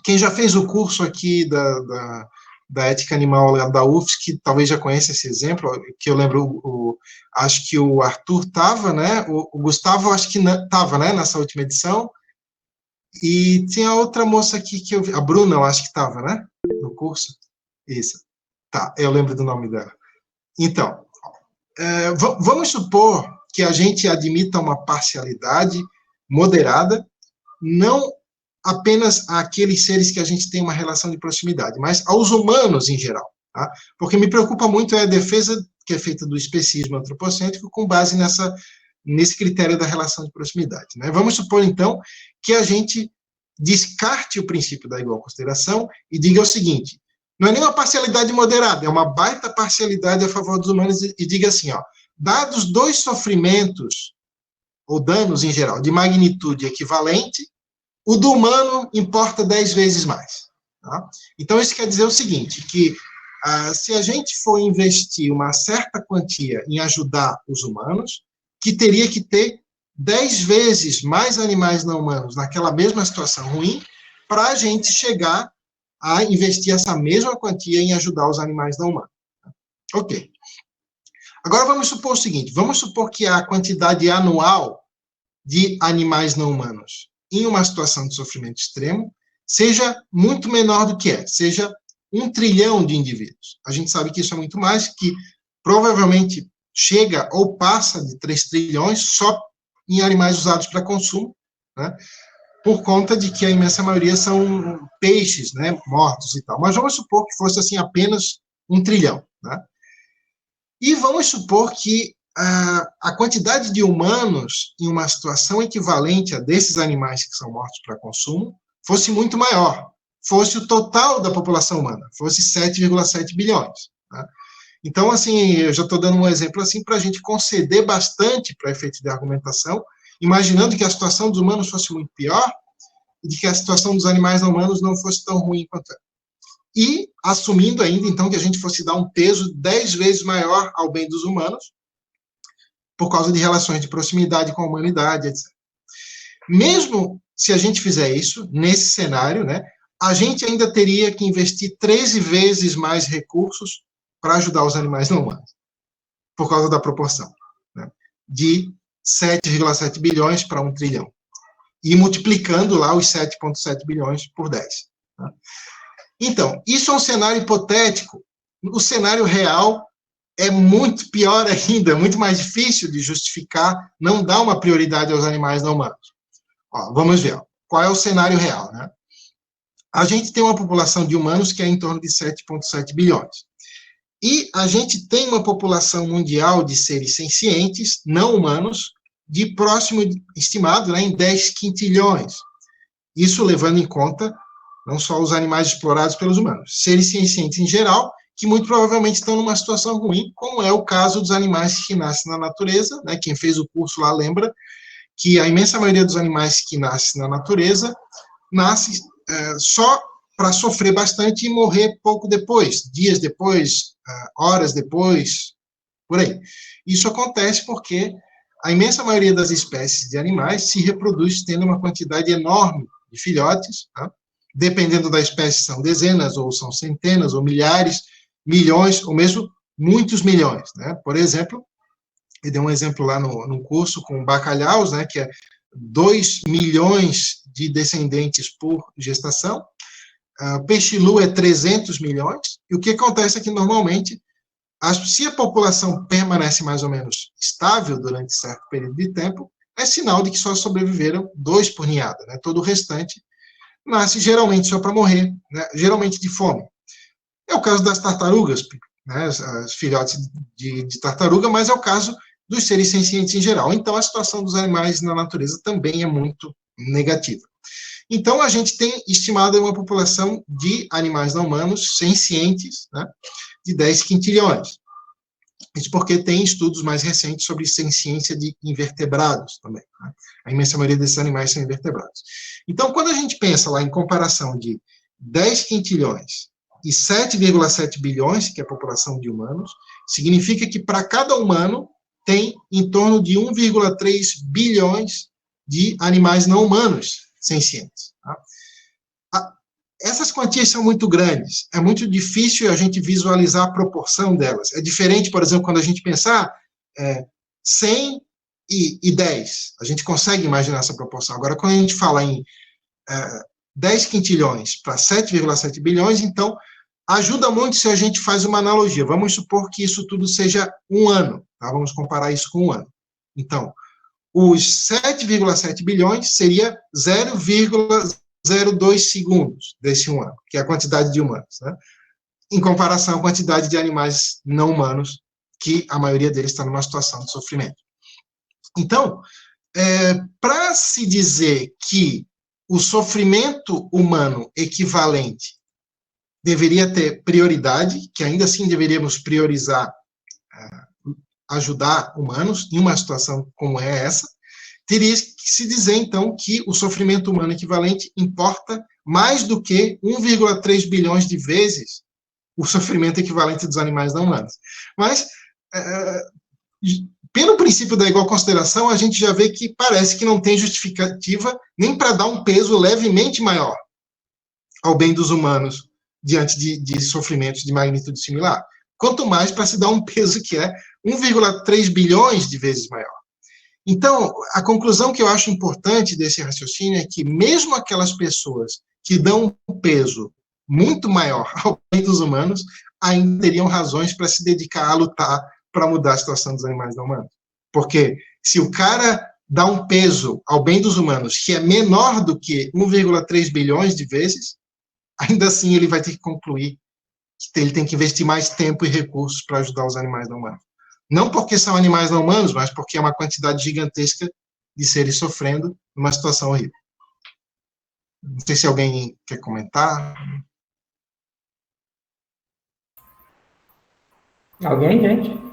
Quem já fez o curso aqui da ética animal da UFSC, talvez já conheça esse exemplo, que eu lembro, acho que o Arthur estava, né? O Gustavo, acho que estava, né, nessa última edição, e tinha outra moça aqui que eu vi, a Bruna, eu acho que estava, né, no curso. Isso. Tá, eu lembro do nome dela. Então, vamos supor que a gente admita uma parcialidade moderada, não apenas àqueles seres que a gente tem uma relação de proximidade, mas aos humanos em geral, tá? Porque me preocupa muito a defesa que é feita do especismo antropocêntrico com base nesse critério da relação de proximidade, né? Vamos supor, então, que a gente descarte o princípio da igual consideração e diga o seguinte: não é nem uma parcialidade moderada, é uma baita parcialidade a favor dos humanos, e diga assim, ó, dados dois sofrimentos, ou danos em geral, de magnitude equivalente, o do humano importa 10 vezes mais. Tá? Então, isso quer dizer o seguinte, que se a gente for investir uma certa quantia em ajudar os humanos, que teria que ter 10 vezes mais animais não humanos naquela mesma situação ruim, para a gente chegar a investir essa mesma quantia em ajudar os animais não humanos. Ok. Agora vamos supor o seguinte, vamos supor que a quantidade anual de animais não humanos em uma situação de sofrimento extremo seja muito menor do que seja 1 trilhão de indivíduos. A gente sabe que isso é muito mais, que provavelmente chega ou passa de 3 trilhões só em animais usados para consumo, né, por conta de que a imensa maioria são peixes, né, mortos e tal. Mas vamos supor que fosse assim apenas 1 trilhão. Né? E vamos supor que a quantidade de humanos em uma situação equivalente a desses animais que são mortos para consumo fosse muito maior, fosse o total da população humana, fosse 7,7 bilhões. Né? Então, assim, eu já estou dando um exemplo assim para a gente conceder bastante para efeito de argumentação, imaginando que a situação dos humanos fosse muito pior e de que a situação dos animais não humanos não fosse tão ruim quanto é. E assumindo ainda, então, que a gente fosse dar um peso 10 vezes maior ao bem dos humanos, por causa de relações de proximidade com a humanidade, etc. Mesmo se a gente fizer isso, nesse cenário, né, a gente ainda teria que investir 13 vezes mais recursos para ajudar os animais não humanos, por causa da proporção, né, de 7,7 bilhões para 1 trilhão, e multiplicando lá os 7,7 bilhões por 10. Né. Então, isso é um cenário hipotético. O cenário real é muito pior ainda, é muito mais difícil de justificar não dar uma prioridade aos animais não humanos. Ó, vamos ver, qual é o cenário real, né? A gente tem uma população de humanos que é em torno de 7,7 bilhões. E a gente tem uma população mundial de seres sencientes, não humanos, de próximo, estimado, né, em 10 quintilhões. Isso levando em conta não só os animais explorados pelos humanos, seres sencientes em geral, que muito provavelmente estão numa situação ruim, como é o caso dos animais que nascem na natureza, né? Quem fez o curso lá lembra que a imensa maioria dos animais que nascem na natureza nasce só para sofrer bastante e morrer pouco depois, dias depois, horas depois, por aí. Isso acontece porque a imensa maioria das espécies de animais se reproduz tendo uma quantidade enorme de filhotes, tá? Dependendo da espécie, são dezenas, ou são centenas, ou milhares, milhões, ou mesmo muitos milhões, né? Por exemplo, eu dei um exemplo lá no curso com bacalhaus, né, que é 2 milhões de descendentes por gestação, peixe-lu é 300 milhões, e o que acontece é que, normalmente, se a população permanece mais ou menos estável durante certo período de tempo, é sinal de que só sobreviveram 2 por ninhada, né? Todo o restante nasce geralmente só para morrer, né? Geralmente de fome. É o caso das tartarugas, né? As filhotes de tartaruga, mas é o caso dos seres sencientes em geral. Então, a situação dos animais na natureza também é muito negativa. Então, a gente tem estimado uma população de animais não humanos sencientes, né, de 10 quintilhões. Isso porque tem estudos mais recentes sobre senciência de invertebrados também. Né? A imensa maioria desses animais são invertebrados. Então, quando a gente pensa lá em comparação de 10 quintilhões e 7,7 bilhões, que é a população de humanos, significa que para cada humano tem em torno de 1,3 bilhões de animais não humanos sencientes. Tá? Essas quantias são muito grandes, é muito difícil a gente visualizar a proporção delas. É diferente, por exemplo, quando a gente pensar 100 e 10, a gente consegue imaginar essa proporção. Agora, quando a gente fala em 10 quintilhões para 7,7 bilhões, então, ajuda muito se a gente faz uma analogia. Vamos supor que isso tudo seja um ano, tá? Vamos comparar isso com um ano. Então, os 7,7 bilhões seria 0,02 segundos desse um ano, que é a quantidade de humanos, né? Em comparação à quantidade de animais não humanos, que a maioria deles está numa situação de sofrimento. Então, para se dizer que o sofrimento humano equivalente deveria ter prioridade, que ainda assim deveríamos priorizar ajudar humanos em uma situação como é essa, teria que se dizer, então, que o sofrimento humano equivalente importa mais do que 1,3 bilhões de vezes o sofrimento equivalente dos animais não humanos. Mas, pelo princípio da igual consideração, a gente já vê que parece que não tem justificativa nem para dar um peso levemente maior ao bem dos humanos diante de sofrimentos de magnitude similar. Quanto mais para se dar um peso que é 1,3 bilhões de vezes maior. Então, a conclusão que eu acho importante desse raciocínio é que mesmo aquelas pessoas que dão um peso muito maior ao bem dos humanos, ainda teriam razões para se dedicar a lutar para mudar a situação dos animais não humanos. Porque se o cara dá um peso ao bem dos humanos que é menor do que 1,3 bilhões de vezes, ainda assim ele vai ter que concluir que ele tem que investir mais tempo e recursos para ajudar os animais não humanos. Não porque são animais não humanos, mas porque é uma quantidade gigantesca de seres sofrendo numa situação horrível. Não sei se alguém quer comentar. Alguém, gente?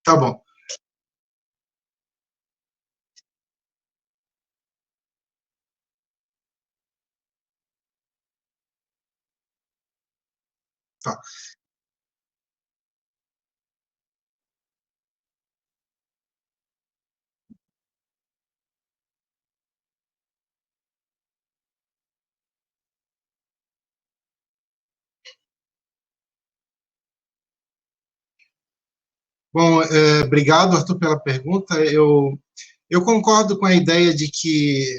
Tá bom. Tá. Bom, obrigado, Arthur, pela pergunta. Eu concordo com a ideia de que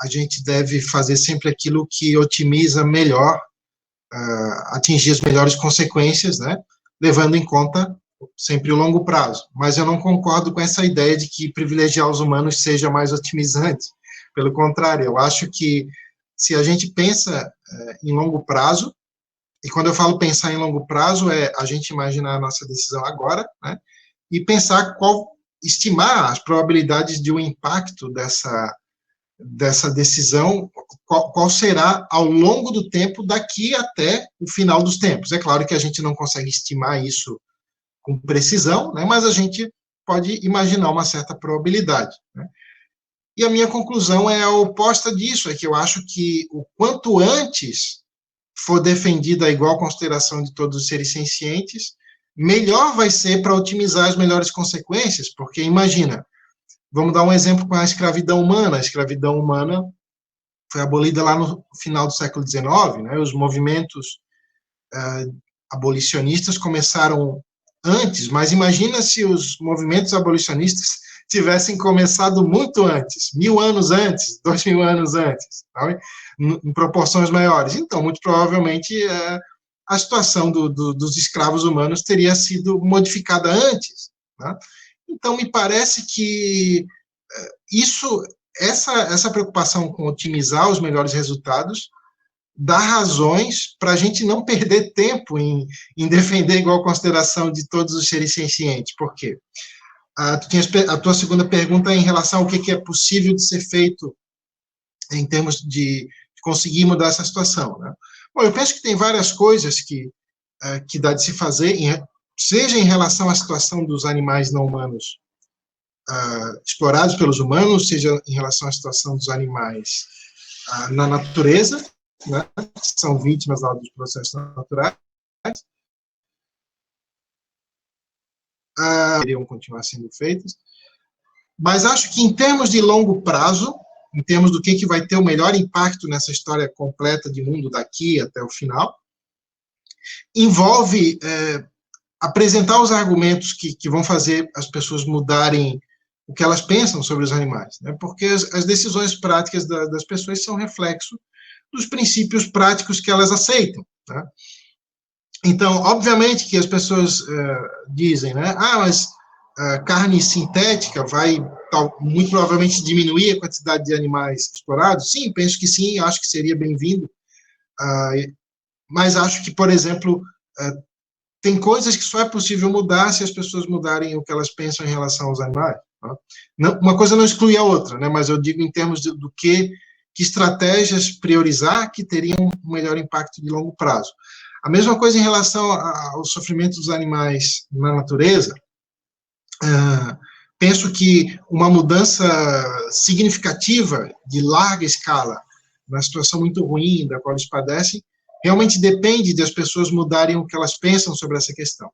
a gente deve fazer sempre aquilo que otimiza melhor, atingir as melhores consequências, né? Levando em conta sempre o longo prazo. Mas eu não concordo com essa ideia de que privilegiar os humanos seja mais otimizante. Pelo contrário, eu acho que se a gente pensa em longo prazo, e quando eu falo pensar em longo prazo, é a gente imaginar a nossa decisão agora, né? E pensar estimar as probabilidades de um impacto dessa decisão, qual será ao longo do tempo, daqui até o final dos tempos. É claro que a gente não consegue estimar isso com precisão, né, mas a gente pode imaginar uma certa probabilidade, né? E a minha conclusão é a oposta disso, é que eu acho que o quanto antes for defendida a igual consideração de todos os seres sencientes, melhor vai ser para otimizar as melhores consequências, porque imagina, vamos dar um exemplo com a escravidão humana. A escravidão humana foi abolida lá no final do século XIX, né? Os movimentos abolicionistas começaram antes, mas imagina se os movimentos abolicionistas tivessem começado muito antes, 1000 anos antes, 2000 anos antes, sabe? Em proporções maiores. Então, muito provavelmente, a situação dos escravos humanos teria sido modificada antes, né? Então, me parece que essa preocupação com otimizar os melhores resultados dá razões para a gente não perder tempo em defender a igual consideração de todos os seres sencientes. Por quê? A tua segunda pergunta é em relação ao que é possível de ser feito em termos de conseguir mudar essa situação, né? Bom, eu penso que tem várias coisas que dá de se fazer, seja em relação à situação dos animais não humanos explorados pelos humanos, seja em relação à situação dos animais na natureza, né, que são vítimas dos processos naturais, deveriam continuar sendo feitas. Mas acho que em termos de longo prazo, em termos do que vai ter o melhor impacto nessa história completa de mundo daqui até o final, envolve apresentar os argumentos que vão fazer as pessoas mudarem o que elas pensam sobre os animais, né? Porque as decisões práticas das pessoas são reflexo dos princípios práticos que elas aceitam, né? Então, obviamente que as pessoas dizem, né? Mas carne sintética vai muito provavelmente diminuir a quantidade de animais explorados. Sim, penso que sim, acho que seria bem-vindo. Mas acho que, por exemplo, tem coisas que só é possível mudar se as pessoas mudarem o que elas pensam em relação aos animais. Não, uma coisa não exclui a outra, né? Mas eu digo em termos do que estratégias priorizar que teriam um melhor impacto de longo prazo. A mesma coisa em relação ao sofrimento dos animais na natureza. Penso que uma mudança significativa, de larga escala, na situação muito ruim da qual eles padecem, realmente depende das pessoas mudarem o que elas pensam sobre essa questão.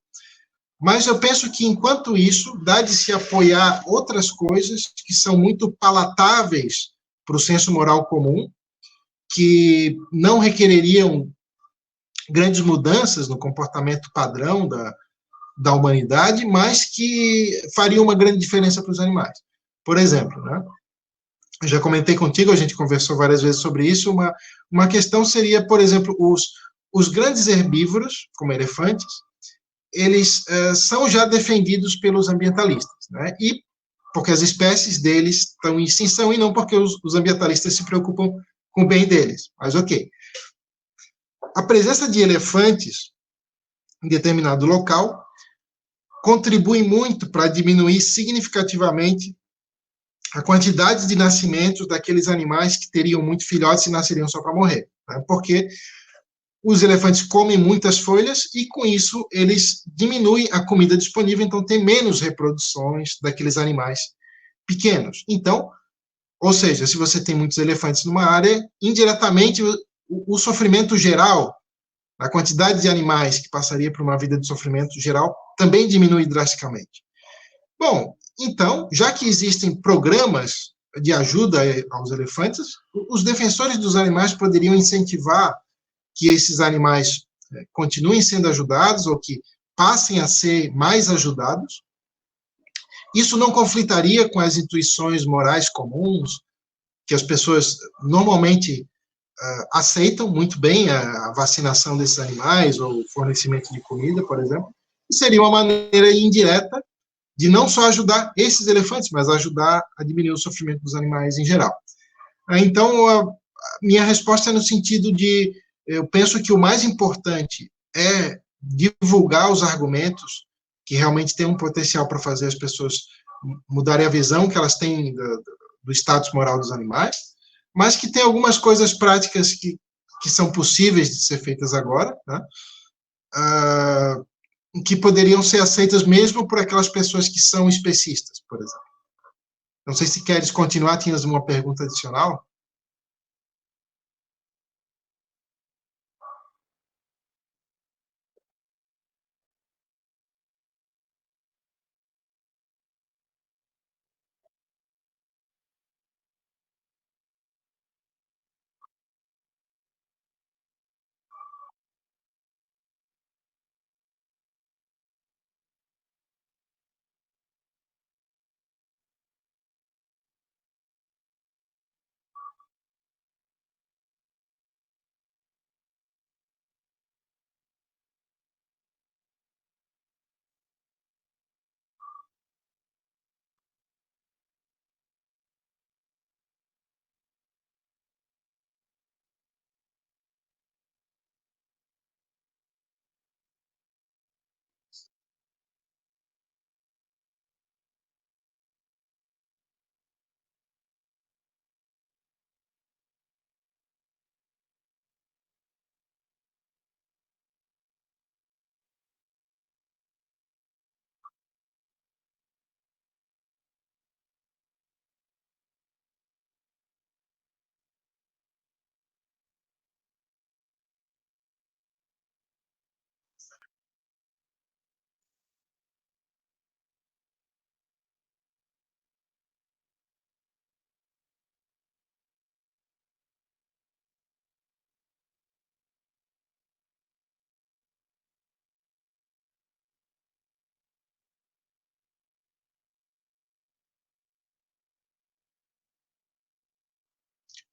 Mas eu penso que, enquanto isso, dá de se apoiar outras coisas que são muito palatáveis para o senso moral comum, que não requereriam grandes mudanças no comportamento padrão da humanidade, mas que fariam uma grande diferença para os animais. Por exemplo, né? Eu já comentei contigo, a gente conversou várias vezes sobre isso, uma questão seria, por exemplo, os grandes herbívoros, como elefantes, eles são já defendidos pelos ambientalistas, né? E porque as espécies deles estão em extinção e não porque os ambientalistas se preocupam com o bem deles. Mas, ok. A presença de elefantes em determinado local contribui muito para diminuir significativamente a quantidade de nascimentos daqueles animais que teriam muitos filhotes e nasceriam só para morrer, né? Porque os elefantes comem muitas folhas e, com isso, eles diminuem a comida disponível, então tem menos reproduções daqueles animais pequenos. Então, ou seja, se você tem muitos elefantes numa área, indiretamente, o sofrimento geral, a quantidade de animais que passaria por uma vida de sofrimento geral, também diminui drasticamente. Bom, então, já que existem programas de ajuda aos elefantes, os defensores dos animais poderiam incentivar que esses animais continuem sendo ajudados ou que passem a ser mais ajudados. Isso não conflitaria com as intuições morais comuns, que as pessoas normalmente aceitam muito bem a vacinação desses animais, ou o fornecimento de comida, por exemplo, e seria uma maneira indireta de não só ajudar esses elefantes, mas ajudar a diminuir o sofrimento dos animais em geral. Então, a minha resposta é no sentido de, eu penso que o mais importante é divulgar os argumentos que realmente têm um potencial para fazer as pessoas mudarem a visão que elas têm do status moral dos animais, mas que tem algumas coisas práticas que são possíveis de ser feitas agora, né? Que poderiam ser aceitas mesmo por aquelas pessoas que são especistas, por exemplo. Não sei se queres continuar, tinhas uma pergunta adicional?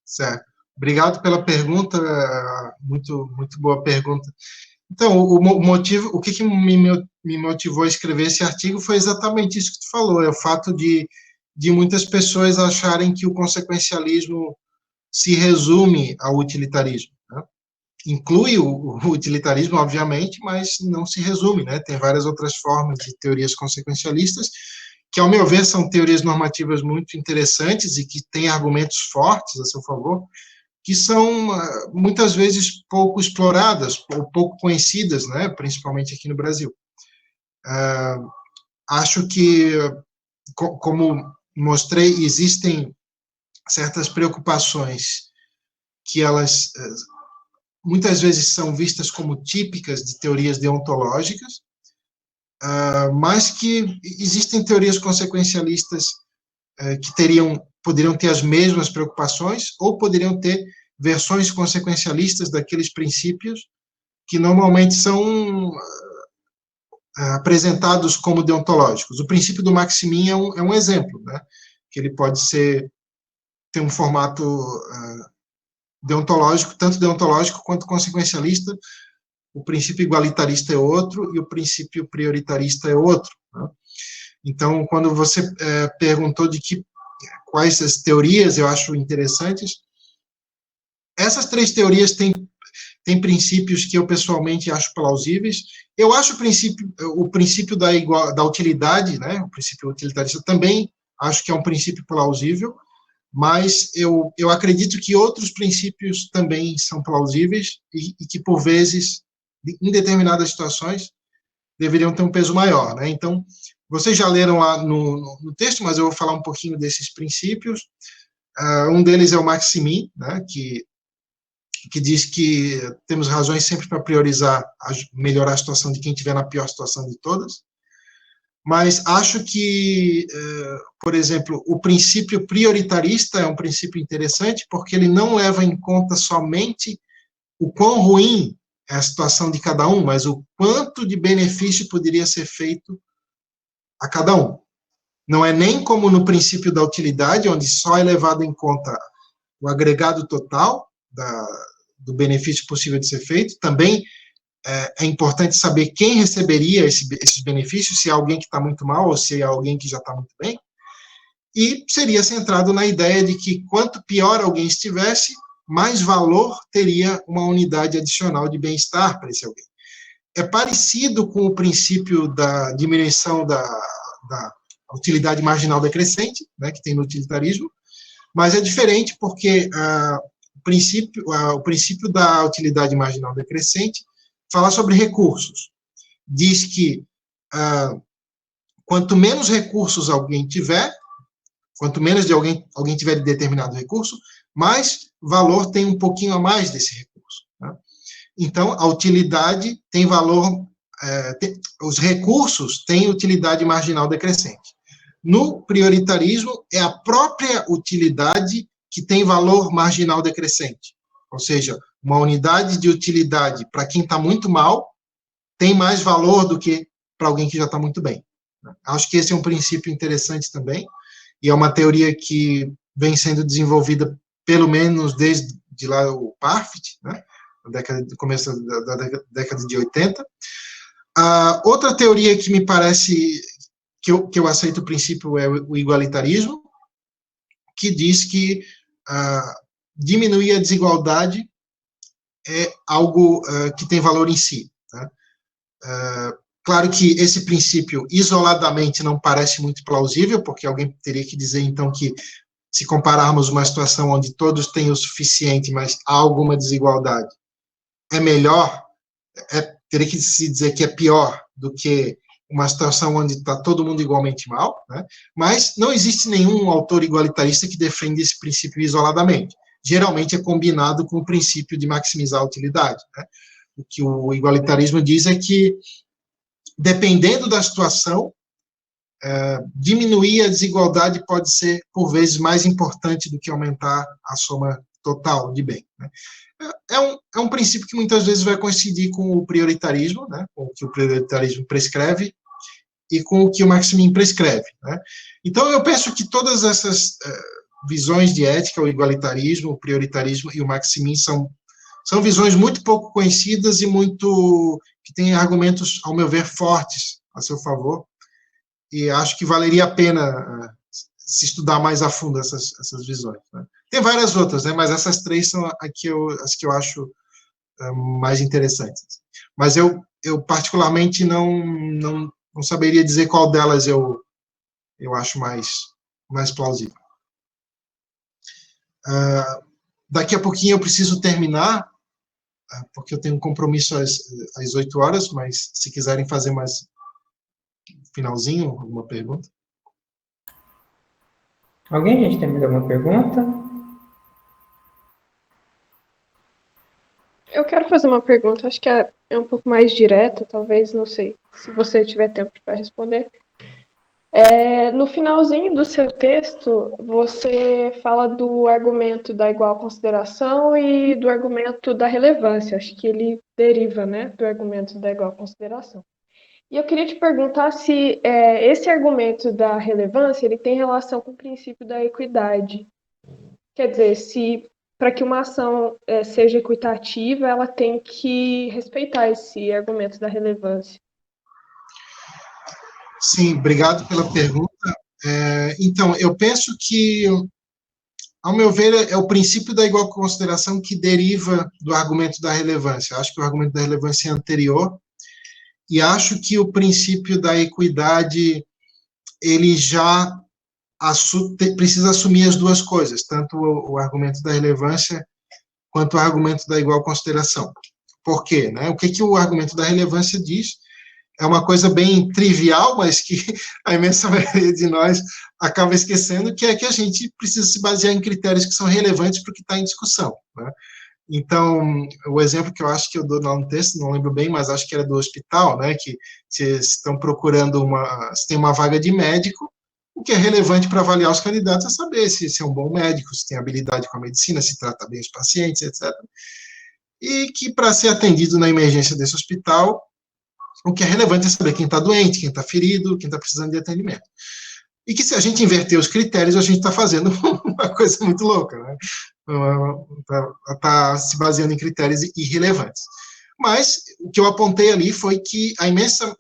Certo. Obrigado pela pergunta, muito boa pergunta. Então, o motivo, o que me motivou a escrever esse artigo foi exatamente isso que tu falou, é o fato de muitas pessoas acharem que o consequencialismo se resume ao utilitarismo, né? Inclui o utilitarismo, obviamente, mas não se resume, né? Tem várias outras formas de teorias consequencialistas, que, ao meu ver, são teorias normativas muito interessantes e que têm argumentos fortes a seu favor, que são muitas vezes pouco exploradas ou pouco conhecidas, né, principalmente aqui no Brasil. Acho que, como mostrei, existem certas preocupações que elas muitas vezes são vistas como típicas de teorias deontológicas, mas que existem teorias consequencialistas que poderiam ter as mesmas preocupações ou poderiam ter versões consequencialistas daqueles princípios que normalmente são apresentados como deontológicos. O princípio do Maximin é um exemplo, né? Que ele pode ter um formato deontológico, tanto deontológico quanto consequencialista. O princípio igualitarista é outro e o princípio prioritarista é outro, né? Então, quando você perguntou quais as teorias eu acho interessantes, essas três teorias têm princípios que eu pessoalmente acho plausíveis. Eu acho o princípio da utilidade, né, o princípio utilitarista também acho que é um princípio plausível, mas eu acredito que outros princípios também são plausíveis e que, por vezes, em determinadas situações, deveriam ter um peso maior, né? Então, vocês já leram lá no texto, mas eu vou falar um pouquinho desses princípios. Um deles é o Maximin, né, que diz que temos razões sempre para priorizar, melhorar a situação de quem estiver na pior situação de todas. Mas acho que, por exemplo, o princípio prioritarista é um princípio interessante, porque ele não leva em conta somente o quão ruim é a situação de cada um, mas o quanto de benefício poderia ser feito a cada um. Não é nem como no princípio da utilidade, onde só é levado em conta o agregado total do benefício possível de ser feito. Também é importante saber quem receberia esses benefícios, se é alguém que está muito mal ou se é alguém que já está muito bem. E seria centrado na ideia de que quanto pior alguém estivesse, mais valor teria uma unidade adicional de bem-estar para esse alguém. É parecido com o princípio da diminuição da utilidade marginal decrescente, né, que tem no utilitarismo, mas é diferente porque o princípio da utilidade marginal decrescente fala sobre recursos. Diz que quanto menos recursos alguém tiver, quanto menos de alguém tiver de determinado recurso, mais valor tem um pouquinho a mais desse recurso. Né? Então, a utilidade tem valor, os recursos têm utilidade marginal decrescente. No prioritarismo, é a própria utilidade que tem valor marginal decrescente. Ou seja, uma unidade de utilidade para quem está muito mal tem mais valor do que para alguém que já está muito bem. Acho que esse é um princípio interessante também, e é uma teoria que vem sendo desenvolvida pelo menos desde lá o Parfit, né, no começo da década de 80. Outra teoria que me parece que eu aceito o princípio é o igualitarismo, que diz que diminuir a desigualdade é algo que tem valor em si. Né? Claro que esse princípio, isoladamente, não parece muito plausível, porque alguém teria que dizer, então, que se compararmos uma situação onde todos têm o suficiente, mas há alguma desigualdade, é melhor, teria que se dizer que é pior do que uma situação onde está todo mundo igualmente mal, né? Mas não existe nenhum autor igualitarista que defende esse princípio isoladamente. Geralmente é combinado com o princípio de maximizar a utilidade. Né? O que o igualitarismo diz é que, dependendo da situação, diminuir a desigualdade pode ser, por vezes, mais importante do que aumentar a soma total de bem. Né? É um princípio que muitas vezes vai coincidir com o prioritarismo, né? Com o que o prioritarismo prescreve e com o que o Maximin prescreve. Né? Então, eu penso que todas essas visões de ética, o igualitarismo, o prioritarismo e o Maximin são visões muito pouco conhecidas e que têm argumentos, ao meu ver, fortes a seu favor, e acho que valeria a pena se estudar mais a fundo essas visões. Né? Tem várias outras, né, mas essas três são as que eu acho mais interessantes. Mas eu particularmente não saberia dizer qual delas eu acho mais plausível. Daqui a pouquinho eu preciso terminar, porque eu tenho um compromisso às 8 horas, mas se quiserem fazer mais finalzinho, alguma pergunta? Alguém, gente, tem mais alguma pergunta? Eu quero fazer uma pergunta, acho que é um pouco mais direta, talvez, não sei, se você tiver tempo para responder. No finalzinho do seu texto, você fala do argumento da igual consideração e do argumento da relevância. Acho que ele deriva, né, do argumento da igual consideração. E eu queria te perguntar se esse argumento da relevância ele tem relação com o princípio da equidade. Quer dizer, se para que uma ação seja equitativa, ela tem que respeitar esse argumento da relevância. Sim, obrigado pela pergunta. Então, eu penso que, ao meu ver, é o princípio da igual consideração que deriva do argumento da relevância. Acho que o argumento da relevância é anterior, e acho que o princípio da equidade, ele já precisa assumir as duas coisas, tanto o argumento da relevância quanto o argumento da igual consideração. Por quê? Né? O que o argumento da relevância diz? É uma coisa bem trivial, mas que a imensa maioria de nós acaba esquecendo, que é que a gente precisa se basear em critérios que são relevantes para o que está em discussão. Né? Então, o exemplo que eu acho que eu dou no texto, não lembro bem, mas acho que era do hospital, né, que se estão procurando se tem uma vaga de médico, o que é relevante para avaliar os candidatos é saber se é um bom médico, se tem habilidade com a medicina, se trata bem os pacientes, etc. e que, para ser atendido na emergência desse hospital, o que é relevante é saber quem está doente, quem está ferido, quem está precisando de atendimento. E que, se a gente inverter os critérios, a gente está fazendo uma coisa muito louca, né? Está se baseando em critérios irrelevantes. Mas o que eu apontei ali foi que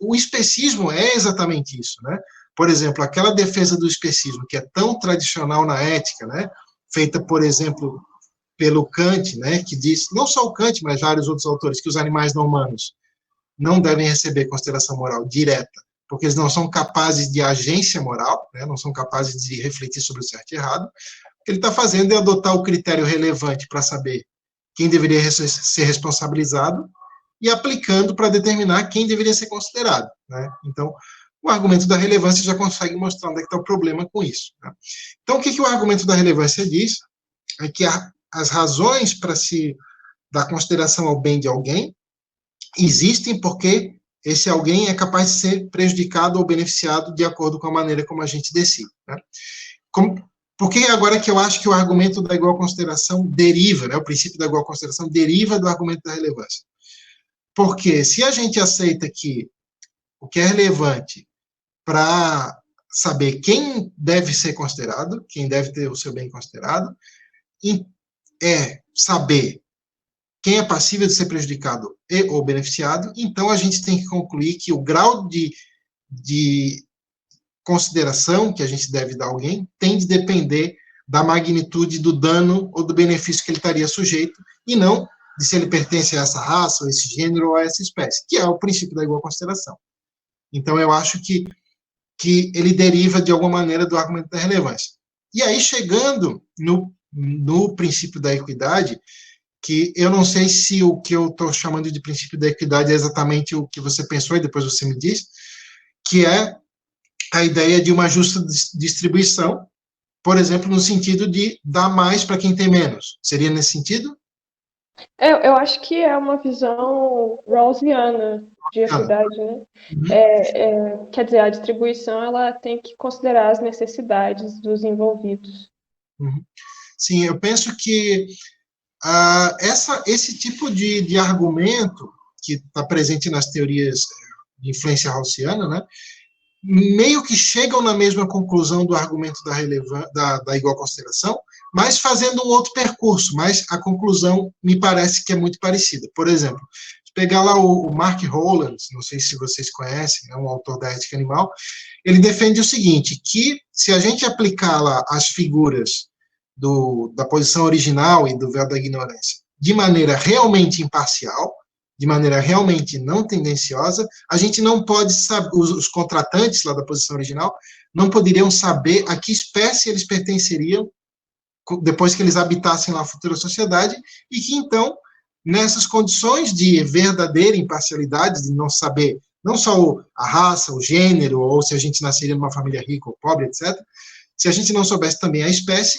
o especismo é exatamente isso, né? Por exemplo, aquela defesa do especismo, que é tão tradicional na ética, né? Feita, por exemplo, pelo Kant, né? Que diz, não só o Kant, mas vários outros autores, que os animais não humanos não devem receber consideração moral direta, porque eles não são capazes de agência moral, né? Não são capazes de refletir sobre o certo e errado. O que ele está fazendo é adotar o critério relevante para saber quem deveria ser responsabilizado e aplicando para determinar quem deveria ser considerado, né? Então, o argumento da relevância já consegue mostrar onde é que está o problema com isso, né? Então, o que o argumento da relevância diz é que as razões para se dar consideração ao bem de alguém existem porque esse alguém é capaz de ser prejudicado ou beneficiado de acordo com a maneira como a gente decide, né? Por que agora que eu acho que o argumento da igual consideração deriva, né, o princípio da igual consideração deriva do argumento da relevância? Porque se a gente aceita que o que é relevante para saber quem deve ser considerado, quem deve ter o seu bem considerado, é saber quem é passível de ser prejudicado ou beneficiado, então a gente tem que concluir que o grau de consideração que a gente deve dar a alguém tem de depender da magnitude do dano ou do benefício que ele estaria sujeito, e não de se ele pertence a essa raça, ou esse gênero, ou a essa espécie, que é o princípio da igual consideração. Então, eu acho que ele deriva, de alguma maneira, do argumento da relevância. E aí, chegando no princípio da equidade, que eu não sei se o que eu estou chamando de princípio da equidade é exatamente o que você pensou, e depois você me diz, que é a ideia de uma justa distribuição, por exemplo, no sentido de dar mais para quem tem menos. Seria nesse sentido? Eu acho que é uma visão rawlsiana de equidade, né? Quer dizer, a distribuição ela tem que considerar as necessidades dos envolvidos. Sim, eu penso que esse tipo de argumento que está presente nas teorias de influência rawlsiana, né, meio que chegam na mesma conclusão do argumento da igual consideração, mas fazendo um outro percurso, mas a conclusão me parece que é muito parecida. Por exemplo, se pegar lá o Mark Rowlands, não sei se vocês conhecem, é um autor da ética animal, ele defende o seguinte, que se a gente aplicar lá as figuras da posição original e do véu da ignorância de maneira realmente imparcial, de maneira realmente não tendenciosa, a gente não pode saber, os contratantes lá da posição original não poderiam saber a que espécie eles pertenceriam depois que eles habitassem lá a futura sociedade, e que então, nessas condições de verdadeira imparcialidade, de não saber não só a raça, o gênero, ou se a gente nasceria numa família rica ou pobre, etc., se a gente não soubesse também a espécie,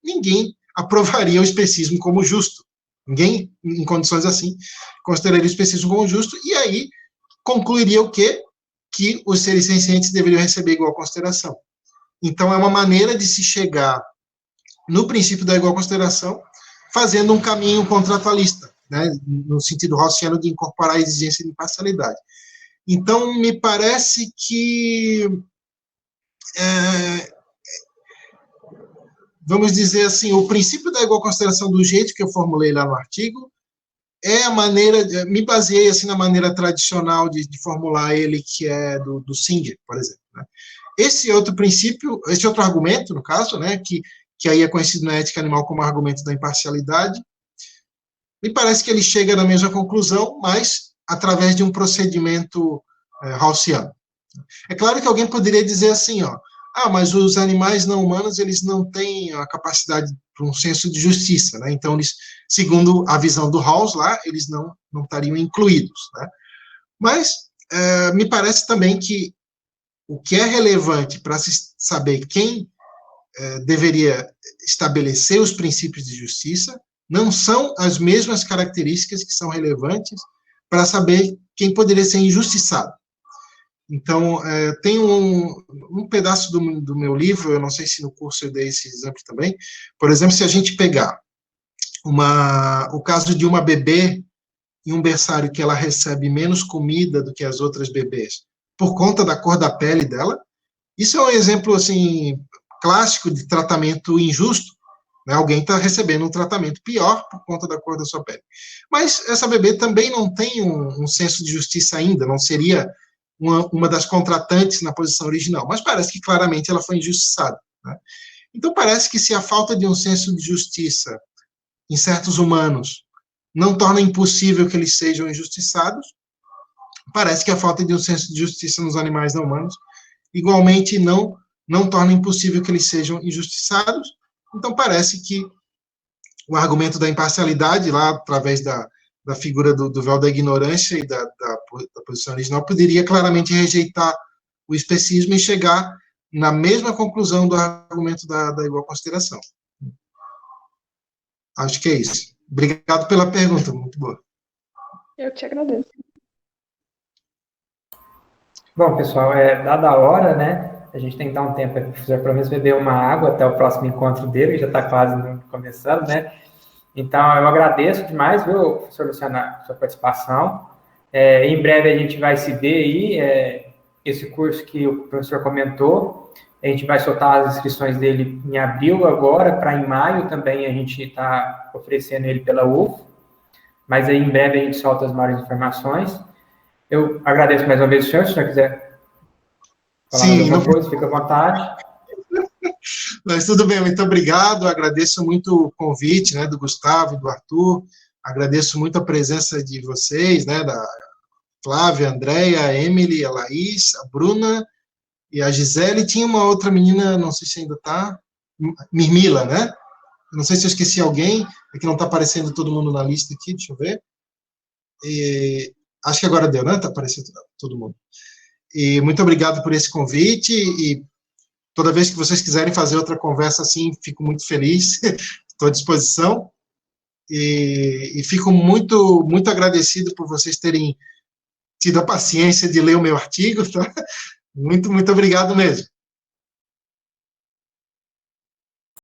ninguém aprovaria o especismo como justo. Ninguém, em condições assim, consideraria o especismo como justo, e aí concluiria o quê? Que os seres sencientes deveriam receber igual consideração. Então, é uma maneira de se chegar no princípio da igual consideração, fazendo um caminho contratualista, né, no sentido rawlsiano de incorporar a exigência de imparcialidade. Então, me parece que, vamos dizer assim, o princípio da igual consideração do jeito que eu formulei lá no artigo, é a maneira, me baseei assim na maneira tradicional de formular ele, que é do Singer, por exemplo, né? Esse outro princípio, esse outro argumento, no caso, né, que aí é conhecido na ética animal como argumento da imparcialidade, me parece que ele chega na mesma conclusão, mas através de um procedimento rawlsiano. É claro que alguém poderia dizer assim, mas os animais não humanos, eles não têm a capacidade para um senso de justiça, né? Então, eles, segundo a visão do Rawls lá, eles não estariam incluídos, né? Mas me parece também que o que é relevante para se saber quem deveria estabelecer os princípios de justiça não são as mesmas características que são relevantes para saber quem poderia ser injustiçado. Então, tem um pedaço do meu livro, eu não sei se no curso eu dei esse exemplo também, por exemplo, se a gente pegar o caso de uma bebê em um berçário que ela recebe menos comida do que as outras bebês, por conta da cor da pele dela. Isso é um exemplo, assim, clássico de tratamento injusto, né? Alguém está recebendo um tratamento pior por conta da cor da sua pele. Mas essa bebê também não tem um senso de justiça ainda, não seria uma das contratantes na posição original, mas parece que claramente ela foi injustiçada, né? Então parece que se a falta de um senso de justiça em certos humanos não torna impossível que eles sejam injustiçados, parece que a falta de um senso de justiça nos animais não humanos igualmente não torna impossível que eles sejam injustiçados. Então parece que o argumento da imparcialidade, lá através da figura do véu da ignorância e da posição original, poderia claramente rejeitar o especismo e chegar na mesma conclusão do argumento da igual consideração. Acho que é isso. Obrigado pela pergunta, muito boa. Eu te agradeço. Bom, pessoal, dada a hora, né? A gente tem que dar um tempo para o professor pelo menos beber uma água até o próximo encontro dele, que já está quase começando, né? Então, eu agradeço demais, viu, professor Luciano, a sua participação. Em breve a gente vai se ver aí, esse curso que o professor comentou, a gente vai soltar as inscrições dele em abril agora, para em maio também a gente está oferecendo ele pela UF, mas aí em breve a gente solta as maiores informações. Eu agradeço mais uma vez o senhor, se o senhor quiser falar mais alguma coisa, fica à vontade. Mas tudo bem, muito obrigado, agradeço muito o convite, né, do Gustavo e do Arthur, agradeço muito a presença de vocês, né, da Flávia, a Andréia, a Emily, a Laís, a Bruna e a Gisele. Tinha uma outra menina, não sei se ainda está, Mirmila, né? Não sei se eu esqueci alguém, é que não está aparecendo todo mundo na lista aqui, deixa eu ver. Acho que agora deu, né? Está aparecendo todo mundo. E muito obrigado por esse convite, e toda vez que vocês quiserem fazer outra conversa assim, fico muito feliz, estou à disposição, e fico muito, muito agradecido por vocês terem tido a paciência de ler o meu artigo, tá? Muito, muito obrigado mesmo.